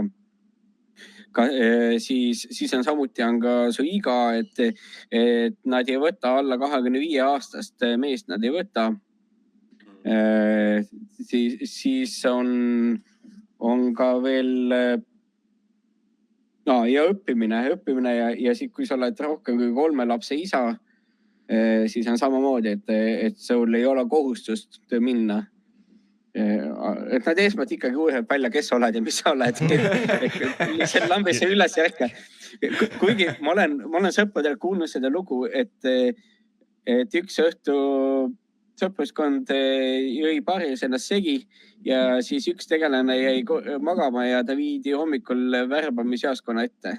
Siis on samuti ka su iga, et nad ei võta alla 25 aastast meest, nad ei võta. Siis on ka veel ja õppimine ja siis, kui sa oled rohkem kui 3 lapse isa, siis on samamoodi, et sul ei ole kohustust minna. Et nad eesmalt ikkagi uurivad välja, kes sa oled ja mis sa oled. Lihtsalt lambisse üles järka. Kuigi ma olen sõppadel kuulnud seda lugu, et üks õhtu sõpruskond jõi paris ennast segi ja siis üks tegelane jäi magama ja ta viidi hommikul värbamisjaoskonna ette.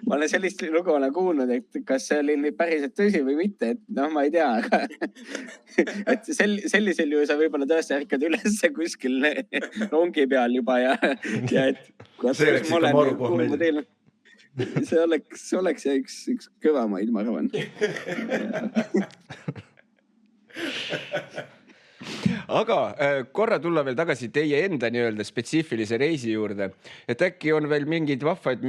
Ma olen sellist lugu kuulnud, et kas see oli päriselt tõsi või mitte, et noh, ma ei tea, aga et sellisel juhul sa võib-olla tõesti ärkad üles kuskil rongi peal juba ja et see oleks ikka marukoh meil. See oleks üks kõvamaid, ma arvan. Aga korra tulla veel tagasi teie enda nii-öelda spetsiifilise reisi juurde, et äkki on veel midagi vahvat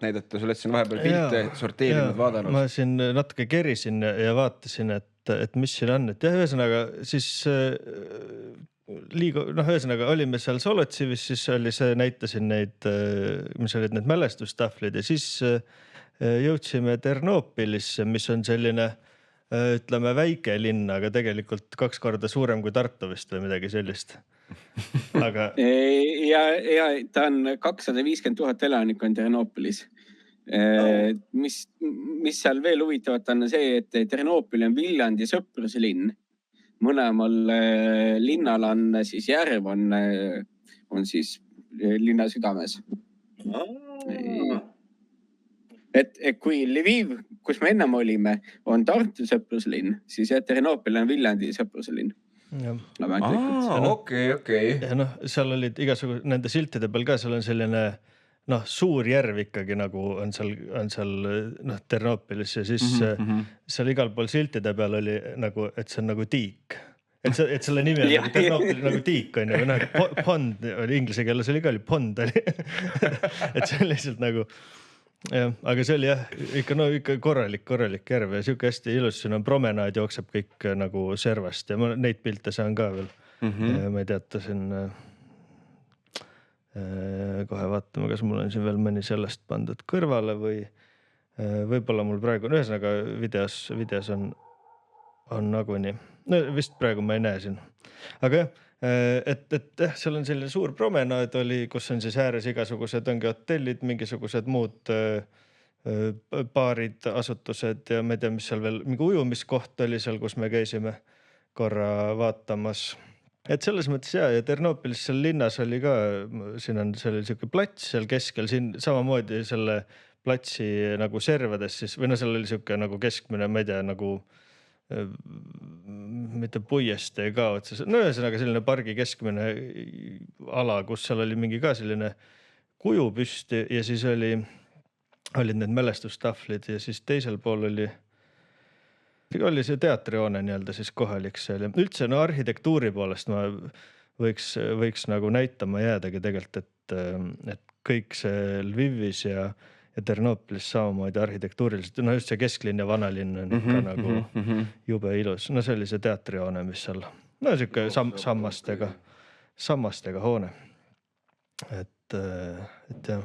näidata, sa oled siin vahepeal pilte sorteerinud, vaadanud. Ma siin natuke kerisin ja vaatasin, et mis siin on, et jah, ühesõnaga siis ühesõnaga olime seal Solotsivis, siis oli see, näitasin neid, mis olid need mälestustahvlid ja siis jõudsime Ternopilisse, mis on selline ütleme väike linn, aga tegelikult 2 korda suurem kui Tartu vist või midagi sellist. Aga ja ta on 250 000 elanikku on Ternopilis. Mis seal veel huvitavat on see, et Ternopil on Viljandi sõpruslinn. Mõlemal linnal on siis järv on siis linna südames. Et kui Lviv, kus me ennem olime, on Tartu sõpruslinn, siis Ternopil on Viljandi sõpruslinn. Okei. Ja seal olid igasugu nende siltide peal ka, seal on selline suur järv ikkagi nagu on seal Ternopilis ja siis seal igal pool siltide peal oli nagu, et see on nagu tiik. Et selle nimi on Ternopil nagu tiik on ju, pond oli inglise keeles oli ka oli pond oli. Et see on lihtsalt nagu jah, aga see oli jah, ikka korralik järv ja siuke hästi ilus, siin on promenaad, jookseb kõik nagu servast ja ma neid pilte saan ka veel. Ma ei teata siin, kohe vaatame, kas mul on siin veel mõni sellest pandud kõrvale või võib-olla mul praegu, ühesõnaga videos on on nagunii. No vist praegu ma ei näe siin. Aga jah, et seal on selline suur promenaad oli, kus on siis ääres igasugused ongi hotellid, mingisugused muud baarid, asutused ja ma ei tea, mis seal veel, mingi ujumiskoht oli seal, kus me käisime korra vaatamas. Et selles mõttes ja Ternopilis seal linnas oli ka, siin on seal siuke plats seal keskel, siin samamoodi selle platsi nagu servades siis, või no seal oli siuke nagu keskmine, ma ei tea, nagu mitte puiestee ka otsas, no ühesõnaga selline pargi keskmine ala, kus seal oli mingi ka selline kuju püsti ja siis olid need mälestustahvlid ja siis teisel pool oli see teatrihoone nii-öelda siis kohalik seal ja üldse no arhitektuuri poolest ma võiks nagu näitama jäädagi tegelikult, et kõik see Lvivis ja Ternopilis samamoodi arhitektuuriliselt, no just see kesklinn ja vanalinn on ikka nagu jube ilus. No see oli see teatrihoone, mis seal, no siuke sammastega hoone. Et jah.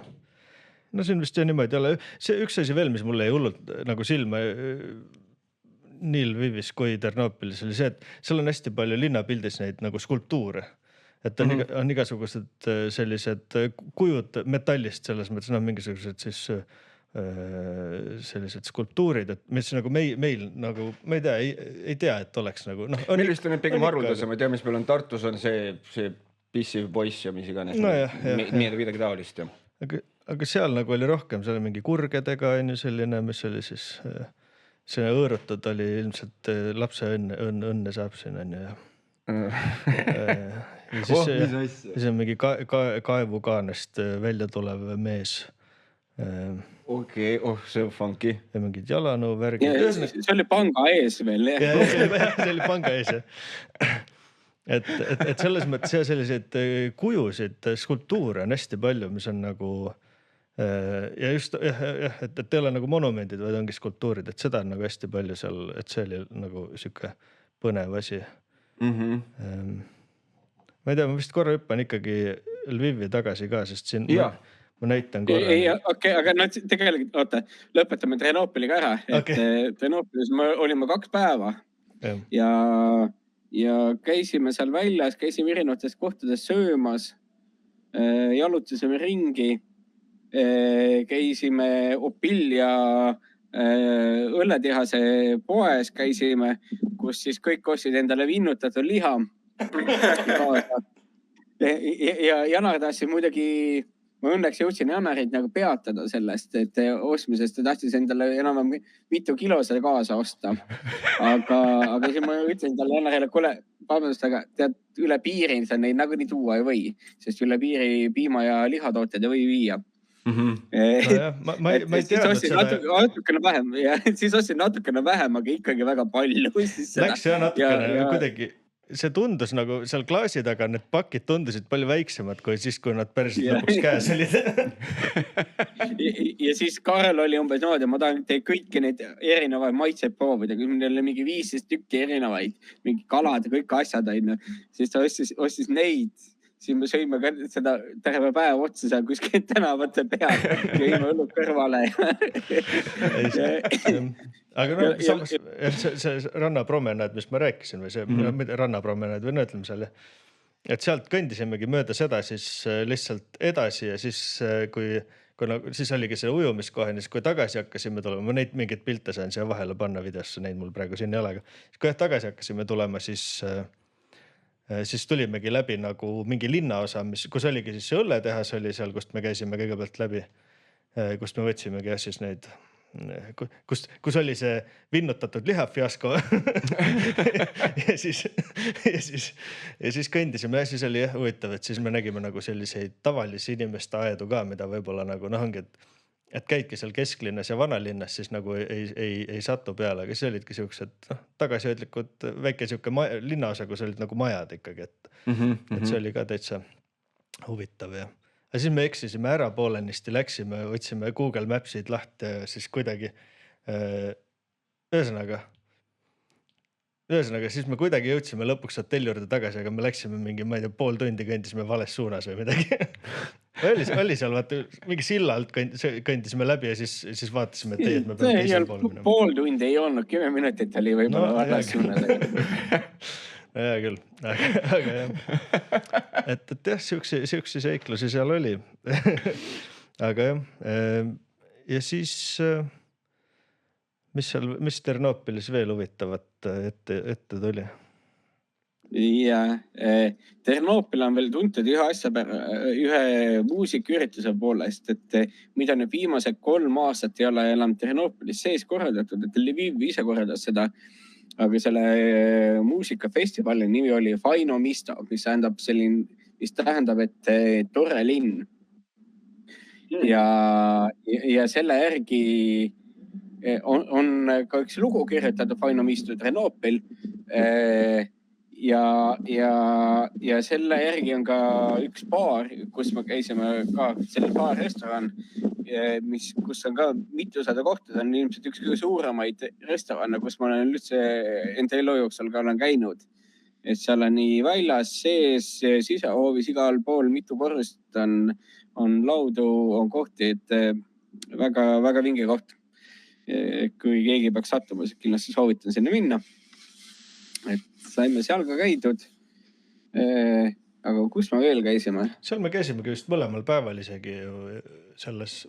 No siin vist ju niimoodi jälle, see üks asi veel, mis mulle jäi hullult nagu silma nii Lvivis kui Ternopilis oli see, et seal on hästi palju linnapildis neid nagu skulptuure. Et on igasugused sellised kujud metallist selles mõttes, no mingisugused siis sellised skulptuurid, et mis nagu meil nagu, ma ei tea, et oleks nagu noh. Meil vist on need pigem haruldasem, ma ei tea, mis meil on Tartus on see pissiv poiss ja mis iganes. No midagi taolist. Aga seal nagu oli rohkem, seal oli mingi kurgedega on ju selline, mis oli siis see õõrutud oli ilmselt lapse õnne saab siin on ju ja siis on mingi kaevukaanest välja tulev mees. Okei, see on funky. Ja mingid jalanõu värgid. See oli panga ees veel. See oli panga ees. Et selles mõttes selliseid kujusid, skulptuure on hästi palju, mis on nagu ja just et ei ole nagu monumendid, vaid ongi skulptuurid, et seda on nagu hästi palju seal, et see oli nagu siuke põnev asi. Ma ei tea, ma vist korra hüppan ikkagi Lvivi tagasi ka, sest siin ma näitan korra. Okei, aga no tegelikult, oota, lõpetame Ternopiliga ära. Ternopilis me olime 2 päeva ja käisime seal väljas, käisime erinevates kohtades söömas, jalutasime ringi, käisime Opilja õlletehase poes, käisime, kus siis kõik ostsid endale vinnutatud liha. Ja Janar tahtsin muidugi, ma õnneks jõudsin Janarit nagu peatada sellest, et ostmisest ta tahtis endale enam mitu kilo seda kaasa osta. Aga siis ma ütlesin talle Janarile, kuule, vabandust, aga tead, üle piiri sa neid nagu nii tuua ei või, sest üle piiri piima ja lihatooted ei või viia. Siis ostsin natukene vähem, aga ikkagi väga palju. Läks jah natukene kuidagi. See tundus nagu seal klaasi taga, need pakid tundusid palju väiksemad kui siis, kui nad päriselt lõpuks käes olid. Ja siis Karel oli umbes nood ja ma tahan teid kõiki neid erinevaid maitseid proovida, kui meil oli mingi 15 tükki erinevaid, mingi kalad ja kõik asjad on. Siis ta ostis neid. Siis me sõime ka seda terve päev otsa seal kuskil tänavate peal, jõime õllud kõrvale. Aga no samas see rannapromenaad, mis ma rääkisin või see rannapromenaad või no ütleme seal, et sealt kõndisimegi mööda seda siis lihtsalt edasi ja siis siis oligi see ujumiskohani, siis kui tagasi hakkasime tulema, ma neid mingeid pilte sain siia vahele panna videosse, neid mul praegu siin ei ole, aga kui tagasi hakkasime tulema, siis tulimegi läbi nagu mingi linnaosa, kus oligi siis see õlletehas oli seal, kust me käisime kõigepealt läbi, kust me võtsimegi siis neid, kus oli see vinnutatud lihafiasko ja siis kõndisime ja siis oli huvitav, et siis me nägime nagu selliseid tavalisi inimeste aedu ka, mida võib-olla nagu ongi, et käidki seal kesklinnas ja vanalinnas, siis nagu ei satu peale, aga siis olidki siuksed tagasihoidlikud väike siuke linnaosa, kus olid nagu majad ikkagi, et see oli ka täitsa huvitav ja siis me eksisime ära poolenisti, läksime, võtsime Google Mapsid lahti ja siis kuidagi ühesõnaga ühesõnaga, siis me kuidagi jõudsime lõpuks hotelli juurde tagasi, aga me läksime mingi, ma ei tea, pool tundi kõndisime vales suunas või midagi. oli seal vaata mingi silla alt kõndisime läbi ja siis vaatasime, et ei, et me peame teisel pool minema. Pool tundi ei olnud, 10 minutit oli võib-olla vales suunas. Hea küll, aga jah, et jah, siukse seiklusi seal oli. Aga jah, ja siis mis Ternopilis veel huvitavat ette tuli? Ja Ternopil on veel tuntud ühe muusikaürituse poolest, et mida nüüd viimased 3 aastat ei ole enam Ternopilis sees korraldatud, et Lviv ise korraldas seda, aga selle muusikafestivali nimi oli Faino Misto, mis tähendab, et tore linn. Ja selle järgi on ka üks lugu kirjutatud Faino Misto Ternopil ja selle järgi on ka üks baar, kus me käisime ka, selle baar-restoran, kus on ka mitusada kohta, see on ilmselt üks kõige suuremaid restorane, kus ma olen üldse enda elu jooksul ka olen käinud. Et seal on nii väljas, sees, sisehoovis, igal pool mitu korrust on laudu, on kohti, et väga vinge koht. Kui keegi peaks sattuma, siis kindlasti soovitan sinna minna. Et saime seal ka käidud. Aga kus me veel käisime? Seal me käisimegi vist mõlemal päeval isegi selles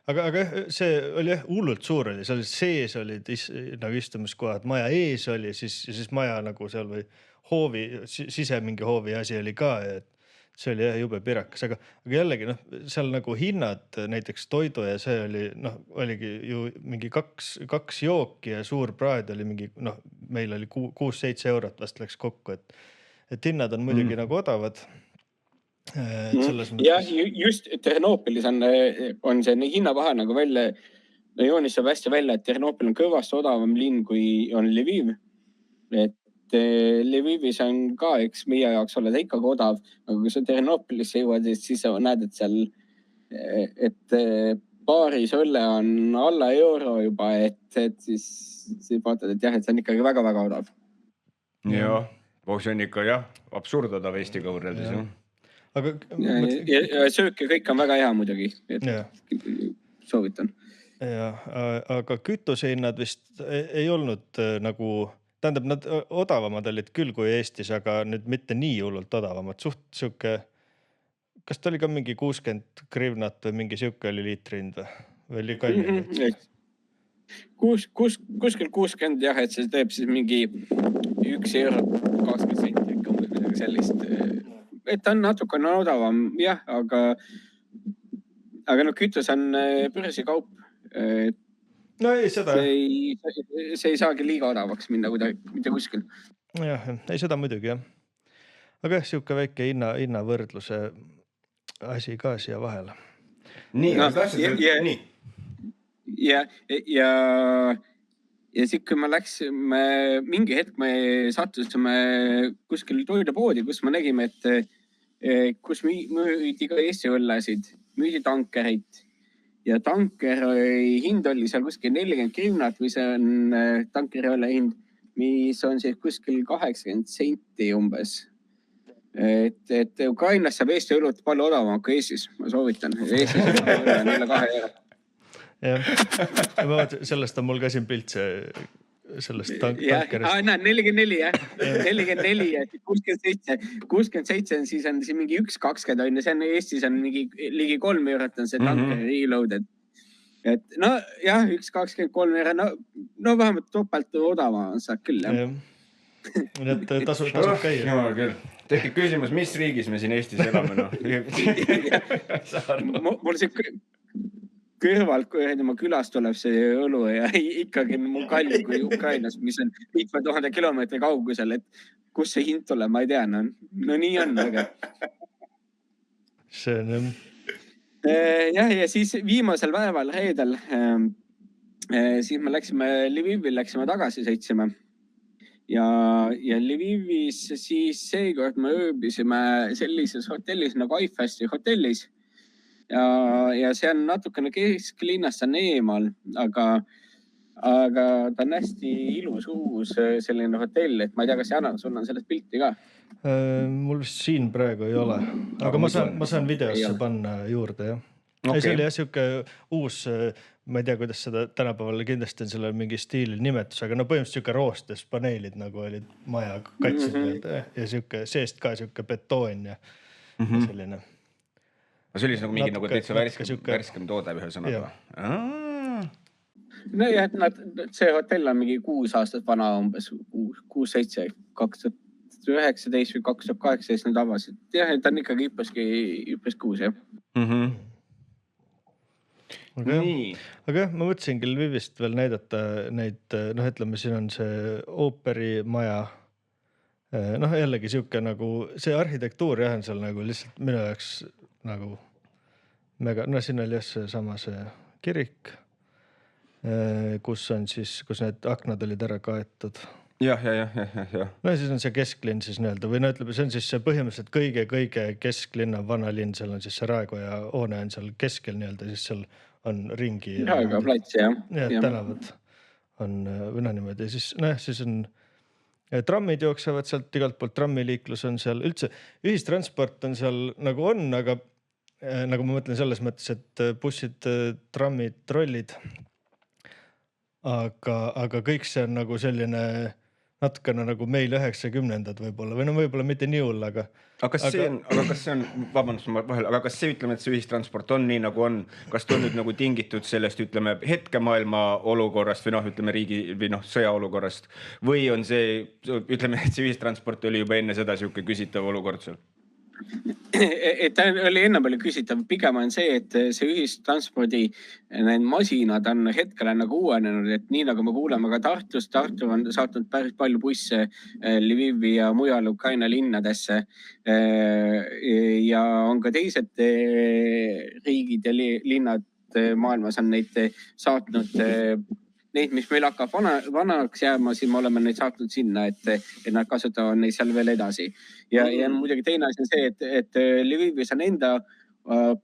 aga see oli hullult suur oli, seal sees olid nagu istumiskohad, maja ees oli, siis maja nagu seal või hoovi, mingi hoovi asi oli ka, et see oli jube pirakas, aga jällegi seal nagu hinnad, näiteks toidu ja see oli, oligi ju mingi kaks jooki ja suur praed oli mingi, meil oli 6-7 eurot vast läks kokku, et hinnad on muidugi nagu odavad. Ja just Ternopilis on see hinnapaha nagu välja, joonistab hästi välja, et Ternopil on kõvasti odavam linn, kui on Lviv. Et Lvivis on ka, eks meie jaoks oled ikkagi odav, aga kui sa Ternopilisse jõuad, siis sa näed, et seal, et baaris õlle on alla euro juba, et siis vaatad, et jah, et see on ikkagi väga-väga odav. Jah, see on ikka absurd odav Eestiga võrreldes. Ja söök ja kõik on väga hea muidugi, et soovitan. Ja, aga kütusehinnad vist ei olnud nagu, tähendab, nad odavamad olid küll kui Eestis, aga nüüd mitte nii hullult odavamad. Suht siuke, kas ta oli ka mingi 60 grivnat või mingi siuke oli liitrihind või oli kallim? Kuskil 60 jah, et see teeb siis mingi 1 euro 20 senti ikka umbes midagi sellist. Et ta on natukene odavam, jah, aga kütus on börsi kaup. No ei, seda. See ei saagi liiga odavaks minna mitte kuskil. Jah, ei seda muidugi, jah. Aga siuke väike hinnavõrdluse asi ka siia vahele. Nii. Ja siis, kui me läksime, mingi hetk me sattusime kuskil toidupoodi, kus me nägime, et kus müüdi ka Eesti õllesid, müüdi tankereid. Ja tankeri hind oli seal kuskil 40 grivnat, mis on tankeri õlle hind, mis on siis kuskil 80 senti umbes. Et Ukrainas saab Eesti õlut palju odavama kui Eestis, ma soovitan. Eestis on üle 2 euro. Jah, sellest on mul ka siin pilt sellest tankerist. Näed, 44 jah, 44 ja 67 on siis mingi 1,20 on ja see on Eestis on mingi ligi 3 eurot on see tankeri reloaded. Et jah, 1,23 euro, no vähemalt topelt odava saab küll jah. Need tasub käia. Jumal küll. Tekib küsimus, mis riigis me siin Eestis elame? Mul see kõrvalt, kui ma külast tuleb see õlu ja ikkagi mul kallim kui Ukrainas, mis on 5000 kilomeetri kaugusel, et kus see hind tuleb, ma ei tea. No nii on, aga. See on jah, ja siis viimasel päeval reedel, siis me läksime Lvivi, tagasi sõitsime. Ja Lvivis siis seekord me ööbisime sellises hotellis nagu iFesti hotellis. Ja see on natukene kesklinnast on eemal, aga aga ta on hästi ilus uus selline hotell, et ma ei tea, kas Jana, sul on sellest pilti ka? Mul vist siin praegu ei ole, aga ma saan videosse panna juurde, jah. Okay. See oli jah siuke uus, ma ei tea, kuidas seda tänapäeval kindlasti on sellel mingi stiilil nimetus, aga no põhimõtteliselt siuke roostes paneelid nagu olid maja kaitse ja siuke seest ka siuke betoon ja selline. See oli nagu mingi nagu täitsa värskem toode ühesõnaga. No jah, et see hotell on mingi 6 aastat vana umbes, 6-7, 2019 või 2018 nad avasid. Jah, et ta on ikkagi üppeski uus, jah. Aga jah, ma mõtlesingi Lvivist veel näidata neid, ütleme, siin on see ooperimaja. Jällegi siuke nagu, see arhitektuur jah on seal nagu lihtsalt minu jaoks nagu mega, siin oli jah see sama see kirik, kus on siis, kus need aknad olid ära kaetud. Jah. Siis on see kesklinn siis nii-öelda või ütleme, see on siis see põhimõtteliselt kõige kesklinna vanalinn, seal on siis see Raekoja hoone on seal keskel nii-öelda, siis seal on ringi. Raekoja plats, jah. Ja tänavad on või niimoodi. Siis on trammid jooksevad sealt igalt poolt, trammiliiklus on seal, üldse ühistransport on seal nagu on, aga nagu ma mõtlen selles mõttes, et bussid, trammid, trollid. Aga kõik see on nagu selline natukene nagu meil 90-ndad võib-olla või võib-olla mitte nii hull, aga kas see on, vabandust ma vahel, aga kas see ütleme, et see ühistransport on nii nagu on, kas ta on nüüd nagu tingitud sellest, ütleme, hetkemaailma olukorrast või ütleme riigi või sõjaolukorrast või on see, ütleme, et see ühistransport oli juba enne seda siuke küsitav olukord seal? Et ta oli enne palju küsitav, pigem on see, et see ühistranspordi need masinad on hetkel nagu uuenenud, et nii nagu me kuuleme ka Tartust, Tartu on saatnud päris palju busse Lvivi ja mujal Ukraina linnadesse ja on ka teised riigid ja linnad maailmas on neid saatnud. Neid, mis meil hakkab vanaks jääma, siis me oleme neid saatnud sinna, et nad kasutavad neid seal veel edasi. Ja muidugi teine asi on see, et Lvivis on enda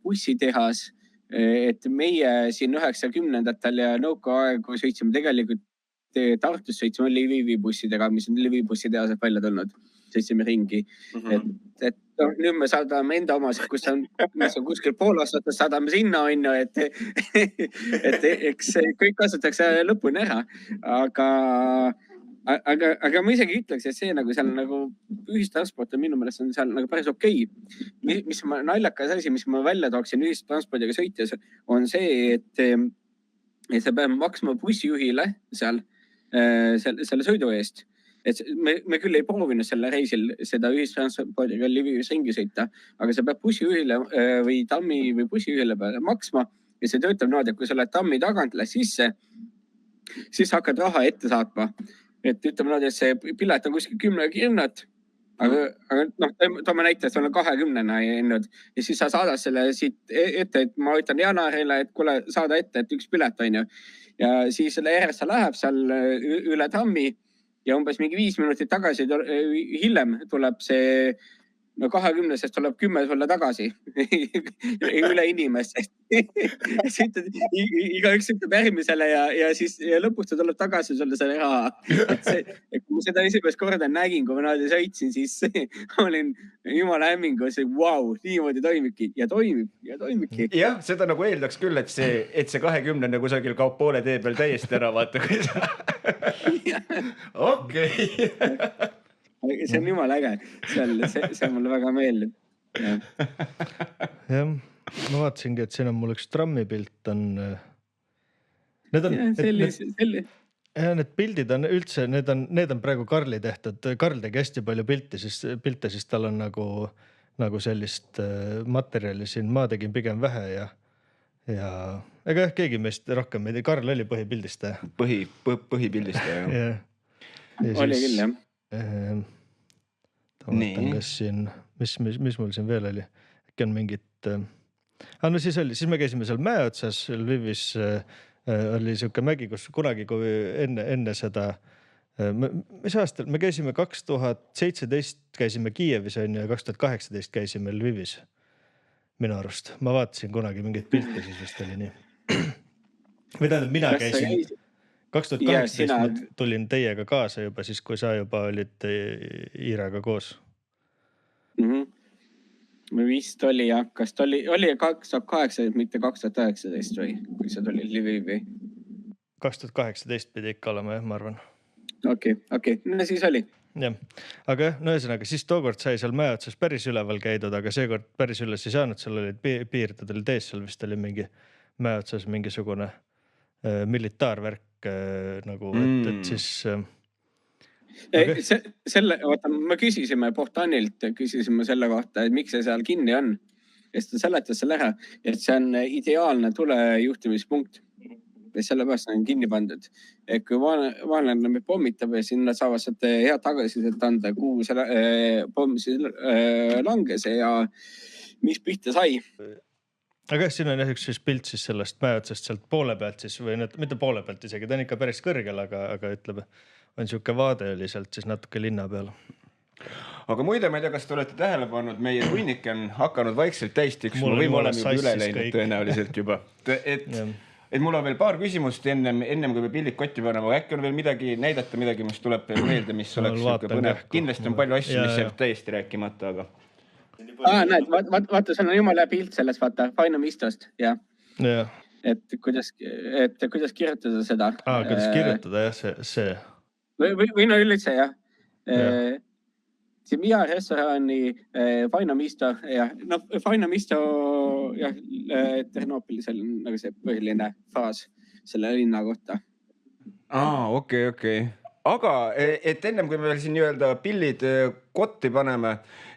bussitehas, et meie siin 90-ndatel ja nõukaaegu sõitsime tegelikult Tartus sõitsime Lvivi bussidega, mis on Lvivi bussitehased välja tulnud. Sõitsime ringi. Et nüüd me saadame enda omasid, kus on kuskil pool aastat, saadame sinna, on ju, et eks kõik kasutatakse lõpuni ära. Aga ma isegi ütleks, et see nagu seal nagu ühistransport on minu meelest on seal nagu päris okei. Mis ma naljakas asi, mis ma välja tooksin ühistranspordiga sõites, on see, et sa pead maksma bussijuhile seal selle sõidu eest. Et me küll ei proovinud selle reisil seda ühistranspordiga Lvivis ringi sõita, aga sa pead bussijuhile või tammi või bussijuhile peale maksma ja see töötab niimoodi, et kui sa oled tammi tagant lähed sisse, siis hakkad raha ette saatma. Et ütleme niimoodi, et see pilet on kuskil 10 kirnat, aga toome näite, et on 20-na jäänud ja siis sa saadad selle siit ette, et ma ütlen Janarile, et kuule, saada ette, et üks pilet on ju. Ja siis selle järjest sa läheb seal üle tammi ja umbes mingi 5 minutit tagasi hiljem tuleb see 20-sest tuleb 10 sulle tagasi üle inimest. Igaüks ütleb järgmisele ja siis lõpuks ta tuleb tagasi sulle selle raha. Et kui ma seda esimest korda nägin, kui ma naadi sõitsin, siis olin jumala hämmingus, vau, niimoodi toimibki ja toimibki. Jah, seda nagu eeldaks küll, et see 20 kusagil kaob poole tee peal täiesti ära, vaata. Okei. See on jumala äge, see mulle väga meeldib. Jah, ma vaatasingi, et siin on mul üks trammipilt on. Need pildid on üldse, need on praegu Karli tehtud. Karl tegi hästi palju pilte, siis tal on nagu sellist materjali siin. Ma tegin pigem vähe ja ega keegi meist rohkem ei tea. Karl oli põhipildistaja. Põhipildistaja, jah. Oli küll, jah. Vaatan, kas siin, mis mul siin veel oli, äkki on mingit, siis me käisime seal mäe otsas, Lvivis oli siuke mägi, kus kunagi, kui enne seda, mis aastal, me käisime 2017 käisime Kiievis ja 2018 käisime Lvivis minu arust, ma vaatasin kunagi mingit pilte, siis vist oli nii. Või tähendab, mina käisin 2018 ma sina- tulin teiega kaasa juba siis, kui sa juba olid Iiraga koos. Vist oli jah, kas ta oli 2008, mitte 2019 või, kui sa tulid Lvivi? 2018 pidi ikka olema jah, ma arvan. Okei, no siis oli. Jah, aga jah, no ühesõnaga siis tookord sai seal mäe otsas päris üleval käidud, aga seekord päris üles ei saanud, seal olid piirdadel tees, seal vist oli mingi mäe otsas mingisugune militaarvärk nagu, et siis Vaata, me küsisime Bohtanilt selle kohta, et miks see seal kinni on. Ja siis ta seletas selle ära, et see on ideaalne tulejuhtimispunkt. Ja sellepärast on kinni pandud. Et kui vaenlane meid pommitab ja sinna saavad sealt head tagasisidet anda, kuhu see pomm siis langes ja mis pihta sai. aga jah, siin on jah üks pilt siis sellest mäe otsast sealt poole pealt siis või mitte poole pealt isegi, ta on ikka päris kõrgel, aga ütleme, on siuke vaade oli sealt siis natuke linna peal. Aga muide, ma ei tea, kas te olete tähele pannud, meie tunnik on hakanud vaikselt täis tiksuma või me oleme juba üle läinud tõenäoliselt juba. Et mul on veel paar küsimust ennem kui me pildid kotti paneme, aga äkki on veel midagi näidata, midagi, mis tuleb veel meelde, mis oleks põnev. Kindlasti on palju asju, mis jääb täiesti rääkimata, aga... Näed, vaata, seal on jumala pilt sellest, vaata, Fainamistost, jah. Et kuidas kirjutada seda. Kuidas kirjutada, jah, see. Või no üldse, jah. Simia restorani Fainamisto, jah. No Fainamisto, jah, Ternopil, see on nagu see põhiline faas selle linna kohta. Okei. Aga et ennem kui me veel siin nii-öelda pillid kotti paneme,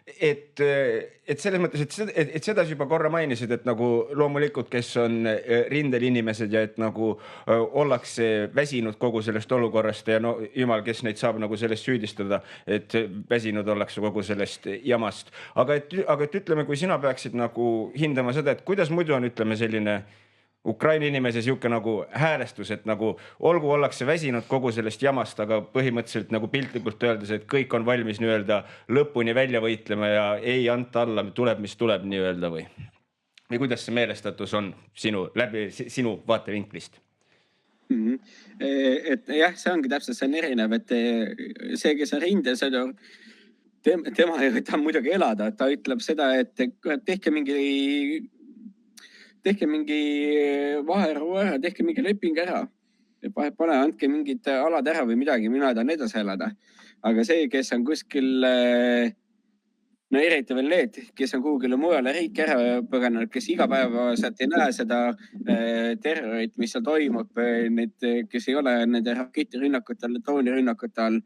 et selles mõttes, et seda juba korra mainisid, et nagu loomulikult, kes on rindel inimesed ja et nagu ollakse väsinud kogu sellest olukorrast ja no jumal, kes neid saab nagu sellest süüdistada, et väsinud ollakse kogu sellest jamast. Aga et ütleme, kui sina peaksid nagu hindama seda, et kuidas muidu on, ütleme, selline Ukraina inimese siuke nagu häälestus, et nagu olgu ollakse väsinud kogu sellest jamast, aga põhimõtteliselt nagu piltlikult öeldes, et kõik on valmis nii-öelda lõpuni välja võitlema ja ei anta alla, tuleb mis tuleb nii-öelda või kuidas see meelestatus on sinu vaatevinklist? Et jah, see ongi täpselt, see on erinev, et see, kes on rindesõdur, tema ei võta muidugi elada, ta ütleb seda, et tehke mingi vaheru ära, tehke mingi leping ära. Pane, andke mingid alad ära või midagi, mina tahan edasi elada. Aga see, kes on kuskil, no eriti veel need, kes on kuhugile mujale riiki ära põgenenud, kes iga päev sealt ei näe seda terrorit, mis seal toimub, need, kes ei ole nende raketirünnakutel, droonirünnakute all,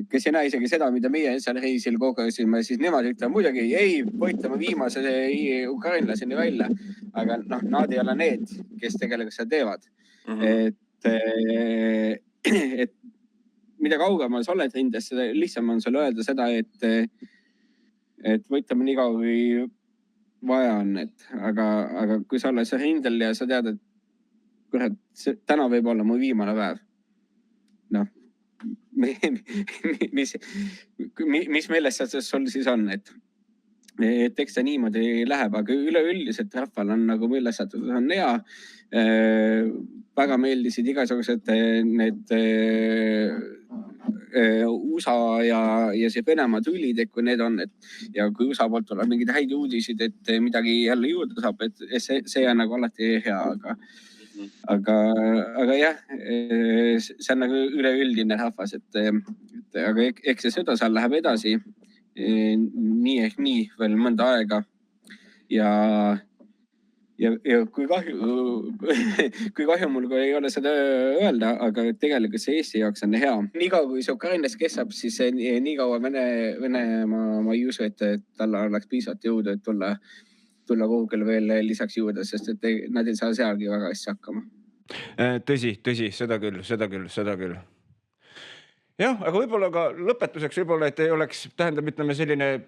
kes ei näe isegi seda, mida meie seal reisil kogesime, siis nemad ütlevad muidugi, ei, võitleme viimase ukrainlaseni välja. Aga noh, nad ei ole need, kes tegelikult seda teevad. Et mida kaugemal sa oled rindest, lihtsam on sulle öelda seda, et võitleme nii kaua, kui vaja on. Aga kui sa oled seal rindel ja sa tead, et kurat, täna võib olla mu viimane päev. Noh, mis meelest sul siis on, et eks ta niimoodi läheb, aga üleüldiselt rahval on nagu meelestatud, on hea. Väga meeldisid igasugused need USA ja see Venemaa tülid, et kui need on, ja kui USA poolt tuleb mingid häid uudisid, et midagi jälle juurde saab, et see on nagu alati hea, aga jah, see on nagu üleüldine rahvas, aga eks see sõda seal läheb edasi nii ehk nii veel mõnda aega ja kui kahju mul ei ole seda öelda, aga tegelikult see Eesti jaoks on hea. Nii kaua kui see Ukrainas kestab, siis nii kaua Venemaa ma ei usu, et tal oleks piisavalt jõudu, et tulla kuhugile veel lisaks juurde, sest et nad ei saa sealgi väga hästi hakkama. Tõsi, seda küll. Jah, aga võib-olla ka lõpetuseks võib-olla, et ei oleks, tähendab, ütleme selline,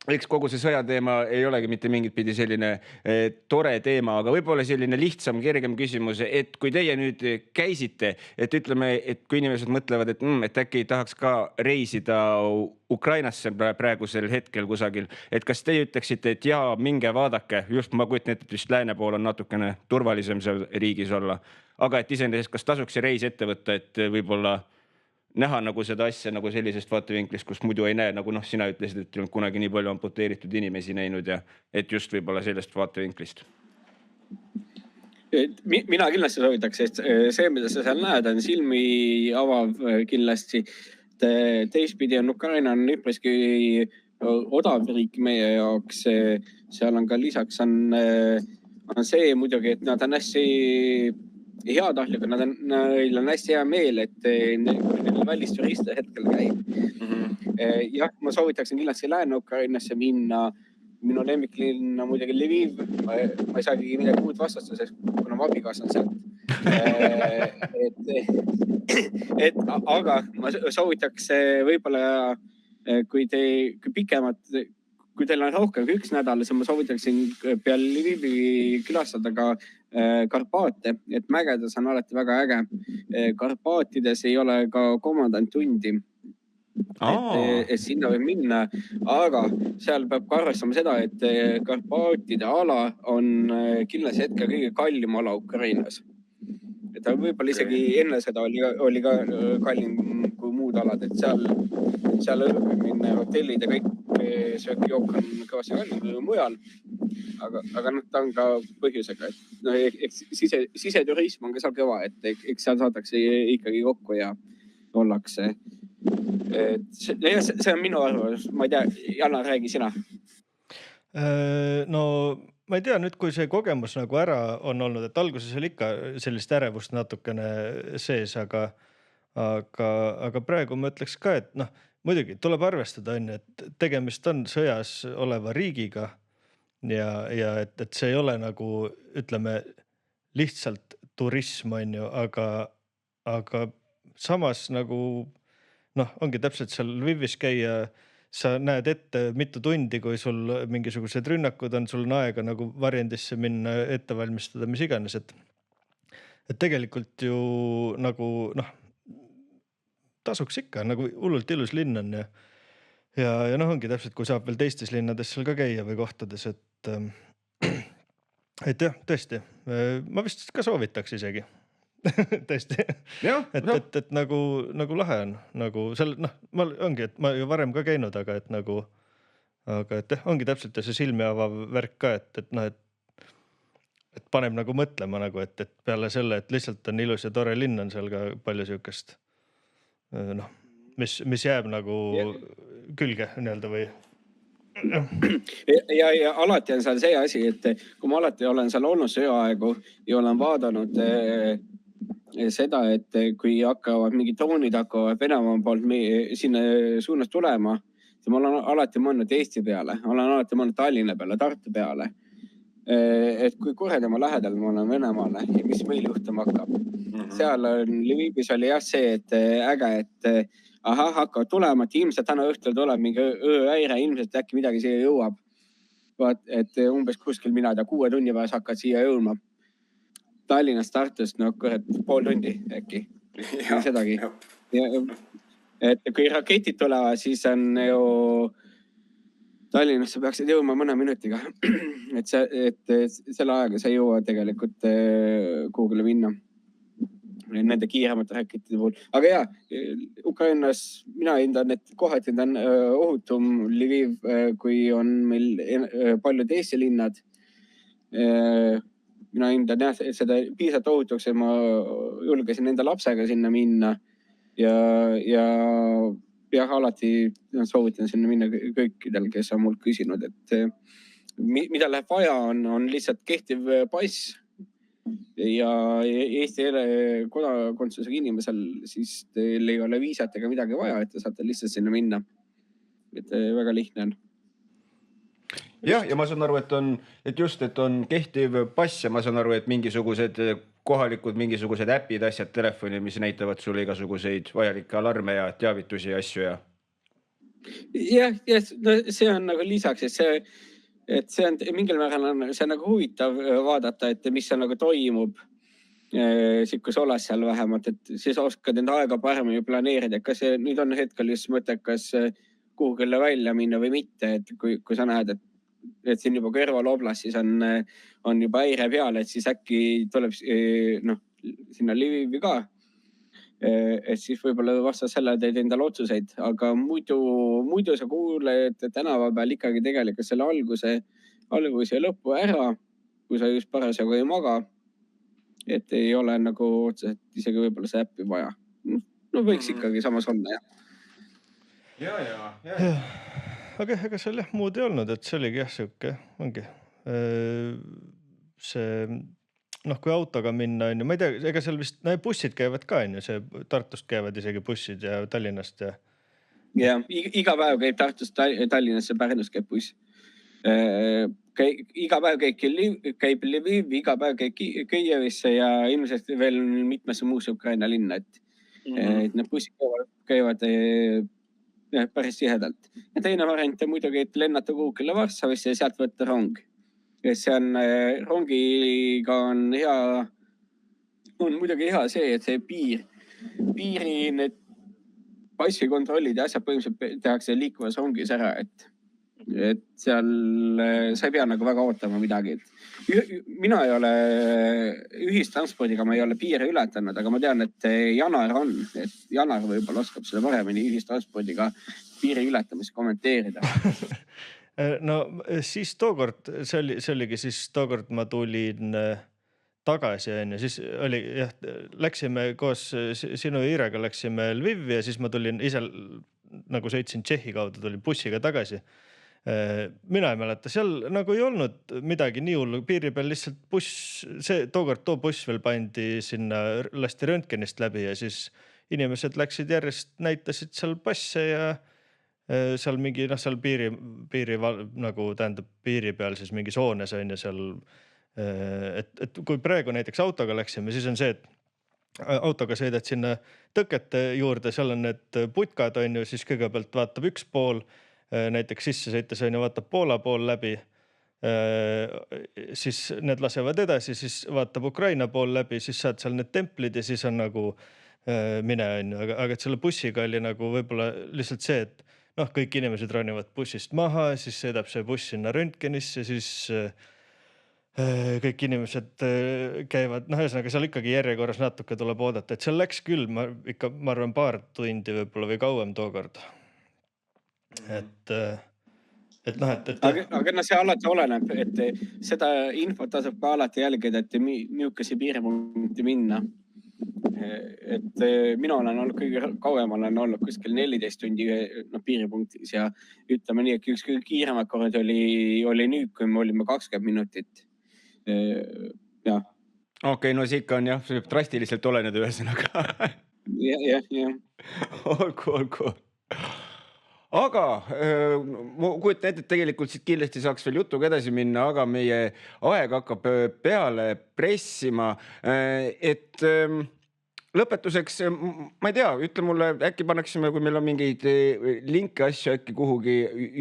eks kogu see sõjateema ei olegi mitte mingit pidi selline tore teema, aga võib-olla selline lihtsam, kergem küsimus, et kui teie nüüd käisite, et ütleme, et kui inimesed mõtlevad, et äkki tahaks ka reisida Ukrainasse praegusel hetkel kusagil, et kas teie ütleksite, et jaa, minge vaadake, just ma kujutan ette, et vist lääne pool on natukene turvalisem seal riigis olla, aga et iseenesest kas tasuks see reis ette võtta, et võib-olla näha nagu seda asja nagu sellisest vaatevinklist, kus muidu ei näe, nagu sina ütlesid, et ei olnud kunagi nii palju amputeeritud inimesi näinud ja et just võib-olla sellest vaatevinklist. Mina kindlasti soovitaks, et see, mida sa seal näed, on silmi avav kindlasti. Teistpidi on Ukraina on üpriski odav riik meie jaoks. Seal on ka lisaks on see muidugi, et nad on hästi heatahtlikud, neil on hästi hea meel, et neil välisturiste hetkel käib. Jah, ma soovitaksin kindlasti Lääne-Ukrainasse minna. Minu lemmiklinn on muidugi Lviv. Ma ei saagi midagi muud vastata, sest kuna ma abikas on sealt. Aga ma soovitaks võib-olla, kui teil on rohkem kui 1 nädal, siis ma soovitaksin peale Lvivi külastada ka Karpaate, et mägedes on alati väga äge. Karpaatides ei ole ka komandanttundi. Et sinna võib minna, aga seal peab ka arvestama seda, et Karpaatide ala on kindlasti hetkel kõige kallim ala Ukrainas. Et ta võib-olla isegi enne seda oli ka kallim kui muud alad, et seal õppimine, hotellid ja kõik söökijook on kõvasti kallim kui mujal. Aga ta on ka põhjusega, et siseturism on ka seal kõva, et eks seal saadakse ikkagi kokku ja ollakse. See on minu arvamus. Ma ei tea, Jannar, räägi sina. No ma ei tea nüüd, kui see kogemus nagu ära on olnud, et alguses oli ikka sellist ärevust natukene sees, aga praegu ma ütleks ka, et muidugi tuleb arvestada, et tegemist on sõjas oleva riigiga ja et see ei ole nagu, ütleme, lihtsalt turism, on ju, aga samas nagu ongi täpselt seal Lvivis käia, sa näed ette mitu tundi, kui sul mingisugused rünnakud on, sul on aega nagu varjendisse minna, ette valmistada, mis iganes, et tegelikult ju nagu tasuks ikka, nagu hullult ilus linn on ja ongi täpselt, kui saab veel teistes linnades seal ka käia või kohtades, et jah, tõesti, ma vist ka soovitaks isegi. Tõesti, et nagu lahe on, nagu seal, ma ongi, et ma ju varem ka käinud, aga et jah, ongi täpselt see silmi avav värk ka, et paneb nagu mõtlema nagu, et peale selle, et lihtsalt on ilus ja tore linn, on seal ka palju sihukest, mis jääb nagu külge nii-öelda või. Ja alati on seal see asi, et kui ma alati olen seal olnud sõjaaegu ja olen vaadanud seda, et kui hakkavad mingid droonid hakkavad Venemaa poolt sinna suunas tulema, siis ma olen alati mõelnud Eesti peale, olen alati mõelnud Tallinna peale, Tartu peale. Et kui kurjadema lähedal ma olen Venemaale ja mis meil juhtuma hakkab. Seal Lvivis oli jah see, et äge, et hakkavad tulema, et ilmselt täna õhtul tuleb mingi ööhäire, ilmselt äkki midagi siia jõuab. Et umbes kuskil 6 tunni pärast hakkad siia jõudma. Tallinnast, Tartust, pool tundi äkki. Sedagi. Et kui raketid tulevad, siis on ju Tallinnasse peaksid jõudma mõne minutiga. Et selle ajaga sa jõua tegelikult kuhugile minna. Nende kiiremate raketide puhul. Aga jah, Ukrainas mina hindan, et kohati on ohutum Lviv, kui on meil paljud Eesti linnad. Mina hindan jah, seda piisavalt ohutuks, et ma julgesin enda lapsega sinna minna ja alati soovitan sinna minna kõikidel, kes on mult küsinud, et mida läheb vaja on lihtsalt kehtiv pass ja Eesti kodakondsusega inimesel, siis teil ei ole viisat ega midagi vaja, et te saate lihtsalt sinna minna. Et väga lihtne on. Jah, ja ma saan aru, et on kehtiv pass ja ma saan aru, et mingisugused kohalikud mingisugused äpid, asjad telefoni, mis näitavad sulle igasuguseid vajalikke alarme ja teavitusi ja asju ja. Jah, see on nagu lisaks, et see on mingil määral see nagu huvitav vaadata, et mis seal nagu toimub. Sikus olas seal vähemalt, et siis oskad enda aega paremini planeerida, et kas nüüd on hetkel just mõttekas kuhugile välja minna või mitte, et kui sa näed, et siin juba kõrval oblastis on juba häire peal, et siis äkki tuleb sinna Lvivi ka. Et siis võib-olla vastas selle teed endale otsuseid, aga muidu sa kuuled tänava peal ikkagi tegelikult selle alguse ja lõppu ära, kui sa just parasjagu ei maga. Et ei ole nagu otseselt isegi võib-olla see äppi vaja. No võiks ikkagi samas olla, jah. Ja. Aga ega seal jah muud ei olnud, et see oligi jah siuke, ongi see, kui autoga minna on ju, ma ei tea, ega seal vist bussid käivad ka on ju, see Tartust käivad isegi bussid ja Tallinnast ja. Ja iga päev käib Tartust Tallinnasse, Pärnus käib buss. Iga päev käib Lviv, iga päev käib Kiievisse ja ilmselt veel mitmesse muusse Ukraina linna, et need bussid käivad päris tihedalt. Ja teine variant on muidugi, et lennata kuhugile Varssavisse ja sealt võtta rong. See on rongiga on muidugi hea see, et see piiri need passikontrollid ja asjad põhimõtteliselt tehakse liikuvas rongis ära, et seal sa ei pea nagu väga ootama midagi. Mina ei ole ühistranspordiga, ma ei ole piire ületanud, aga ma tean, et Janar on, et Janar võib-olla oskab seda paremini ühistranspordiga piiri ületamist kommenteerida. No siis tookord, see oligi siis tookord ma tulin tagasi on ju, siis oli jah, läksime koos sinu ja Irega läksime Lvivi ja siis ma tulin ise nagu sõitsin Tšehhi kaudu, tulin bussiga tagasi. Mina ei mäleta, seal nagu ei olnud midagi nii hullu, piiri peal lihtsalt buss, tookord too buss veel pandi sinna, lasti röntgenist läbi ja siis inimesed läksid järjest, näitasid seal passe ja seal mingi, seal piiri nagu tähendab piiri peal siis mingis hoones on ja seal, et kui praegu näiteks autoga läksime, siis on see, et autoga sõidad sinna tõkete juurde, seal on need putkad on ju, siis kõigepealt vaatab üks pool, näiteks sisse sõites on ju, vaatab Poola pool läbi, siis need lasevad edasi, siis vaatab Ukraina pool läbi, siis saad seal need templid ja siis on nagu mine on ju, aga et selle bussiga oli nagu võib-olla lihtsalt see, et kõik inimesed ronivad bussist maha, siis sõidab see buss sinna röntgenisse, siis kõik inimesed käivad, ühesõnaga seal ikkagi järjekorras natuke tuleb oodata, et seal läks küll, ma arvan paar tundi võib-olla või kauem tookord. Aga see alati oleneb, et seda infot tasub ka alati jälgida, et milline piiripunkti minna. Et mina olen olnud kõige kauem, olen olnud kuskil 14 tundi piiripunktis ja ütleme nii, et üks kõige kiiremad korrad oli nüüd, kui me olime 20 minutit. Jah. Okei, no see ikka on jah, see drastiliselt oleneda ühesõnaga. Jah. Olgu. Aga ma kujutan ette, et tegelikult siit kindlasti saaks veel jutuga edasi minna, aga meie aeg hakkab peale pressima, et lõpetuseks, ma ei tea, ütle mulle, äkki pannaksime, kui meil on mingeid linke asju äkki kuhugi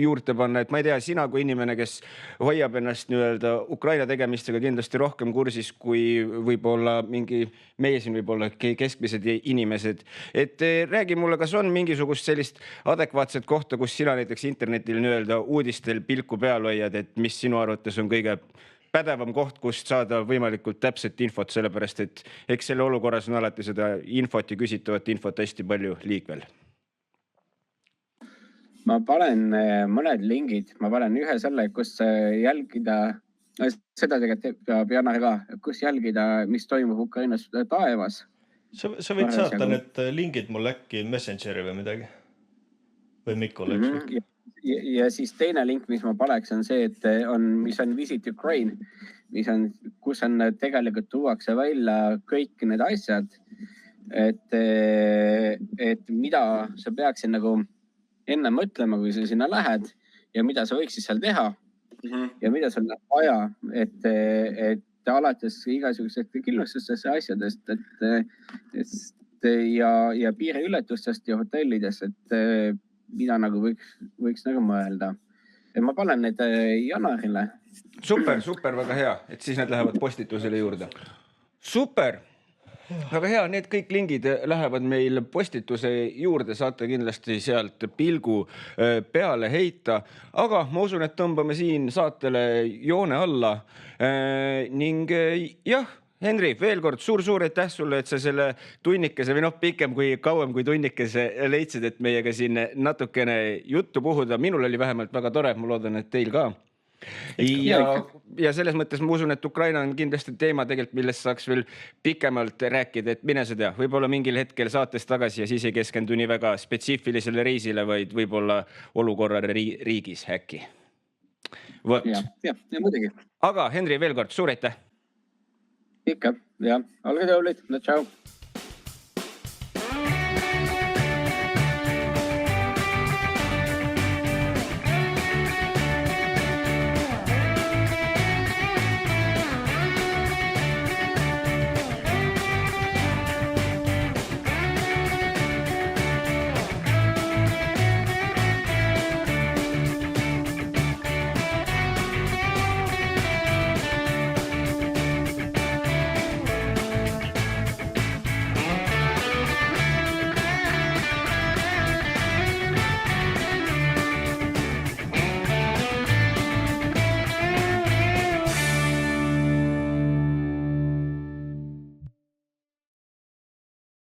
juurde panna, et ma ei tea, sina kui inimene, kes hoiab ennast nii-öelda Ukraina tegemistega kindlasti rohkem kursis kui võib-olla meie siin võib-olla keskmised inimesed. Et räägi mulle, kas on mingisugust sellist adekvaatset kohta, kus sina näiteks internetil nii-öelda uudistel pilku peal hoiad, et mis sinu arvates on kõige pädevam koht, kust saada võimalikult täpset infot, sellepärast et eks selle olukorras on alati seda infot ja küsitavat infot hästi palju liikvel. Ma panen mõned lingid, ma panen ühe selle, kus jälgida, seda tegelikult peab Janar ka, kus jälgida, mis toimub Ukrainas taevas. Sa võid saata need lingid mulle äkki Messengeri või midagi? Või Mikule, eks? Ja siis teine link, mis ma paneks, on see, et mis on Visit Ukraine, kus on tegelikult tuuakse välja kõik need asjad, et mida sa peaksid nagu enne mõtlema, kui sa sinna lähed ja mida sa võiksid seal teha ja mida sul on vaja, et alates igasugusest kindlustustest ja asjadest ja piiriületustest ja hotellidest, et mida nagu võiks nagu mõelda. Ja ma panen need Janarile. Super, väga hea, et siis need lähevad postitusele juurde. Super, väga hea, need kõik lingid lähevad meil postituse juurde, saate kindlasti sealt pilgu peale heita, aga ma usun, et tõmbame siin saatele joone alla ning jah, Henri, veel kord suur-suur aitäh sulle, et sa selle tunnikese või pikem kui kauem kui tunnikese leidsid, et meiega siin natukene juttu puhuda. Minul oli vähemalt väga tore, ma loodan, et teil ka. Ja selles mõttes ma usun, et Ukraina on kindlasti teema tegelikult, millest saaks veel pikemalt rääkida, et mine sa tea, võib-olla mingil hetkel saates tagasi ja siis ei keskendu nii väga spetsiifilisele reisile, vaid võib-olla olukorrale riigis äkki. Vot. Ja muidugi. Aga Henri, veel kord suur aitäh. Ikka, ja olge tõulid, tšau.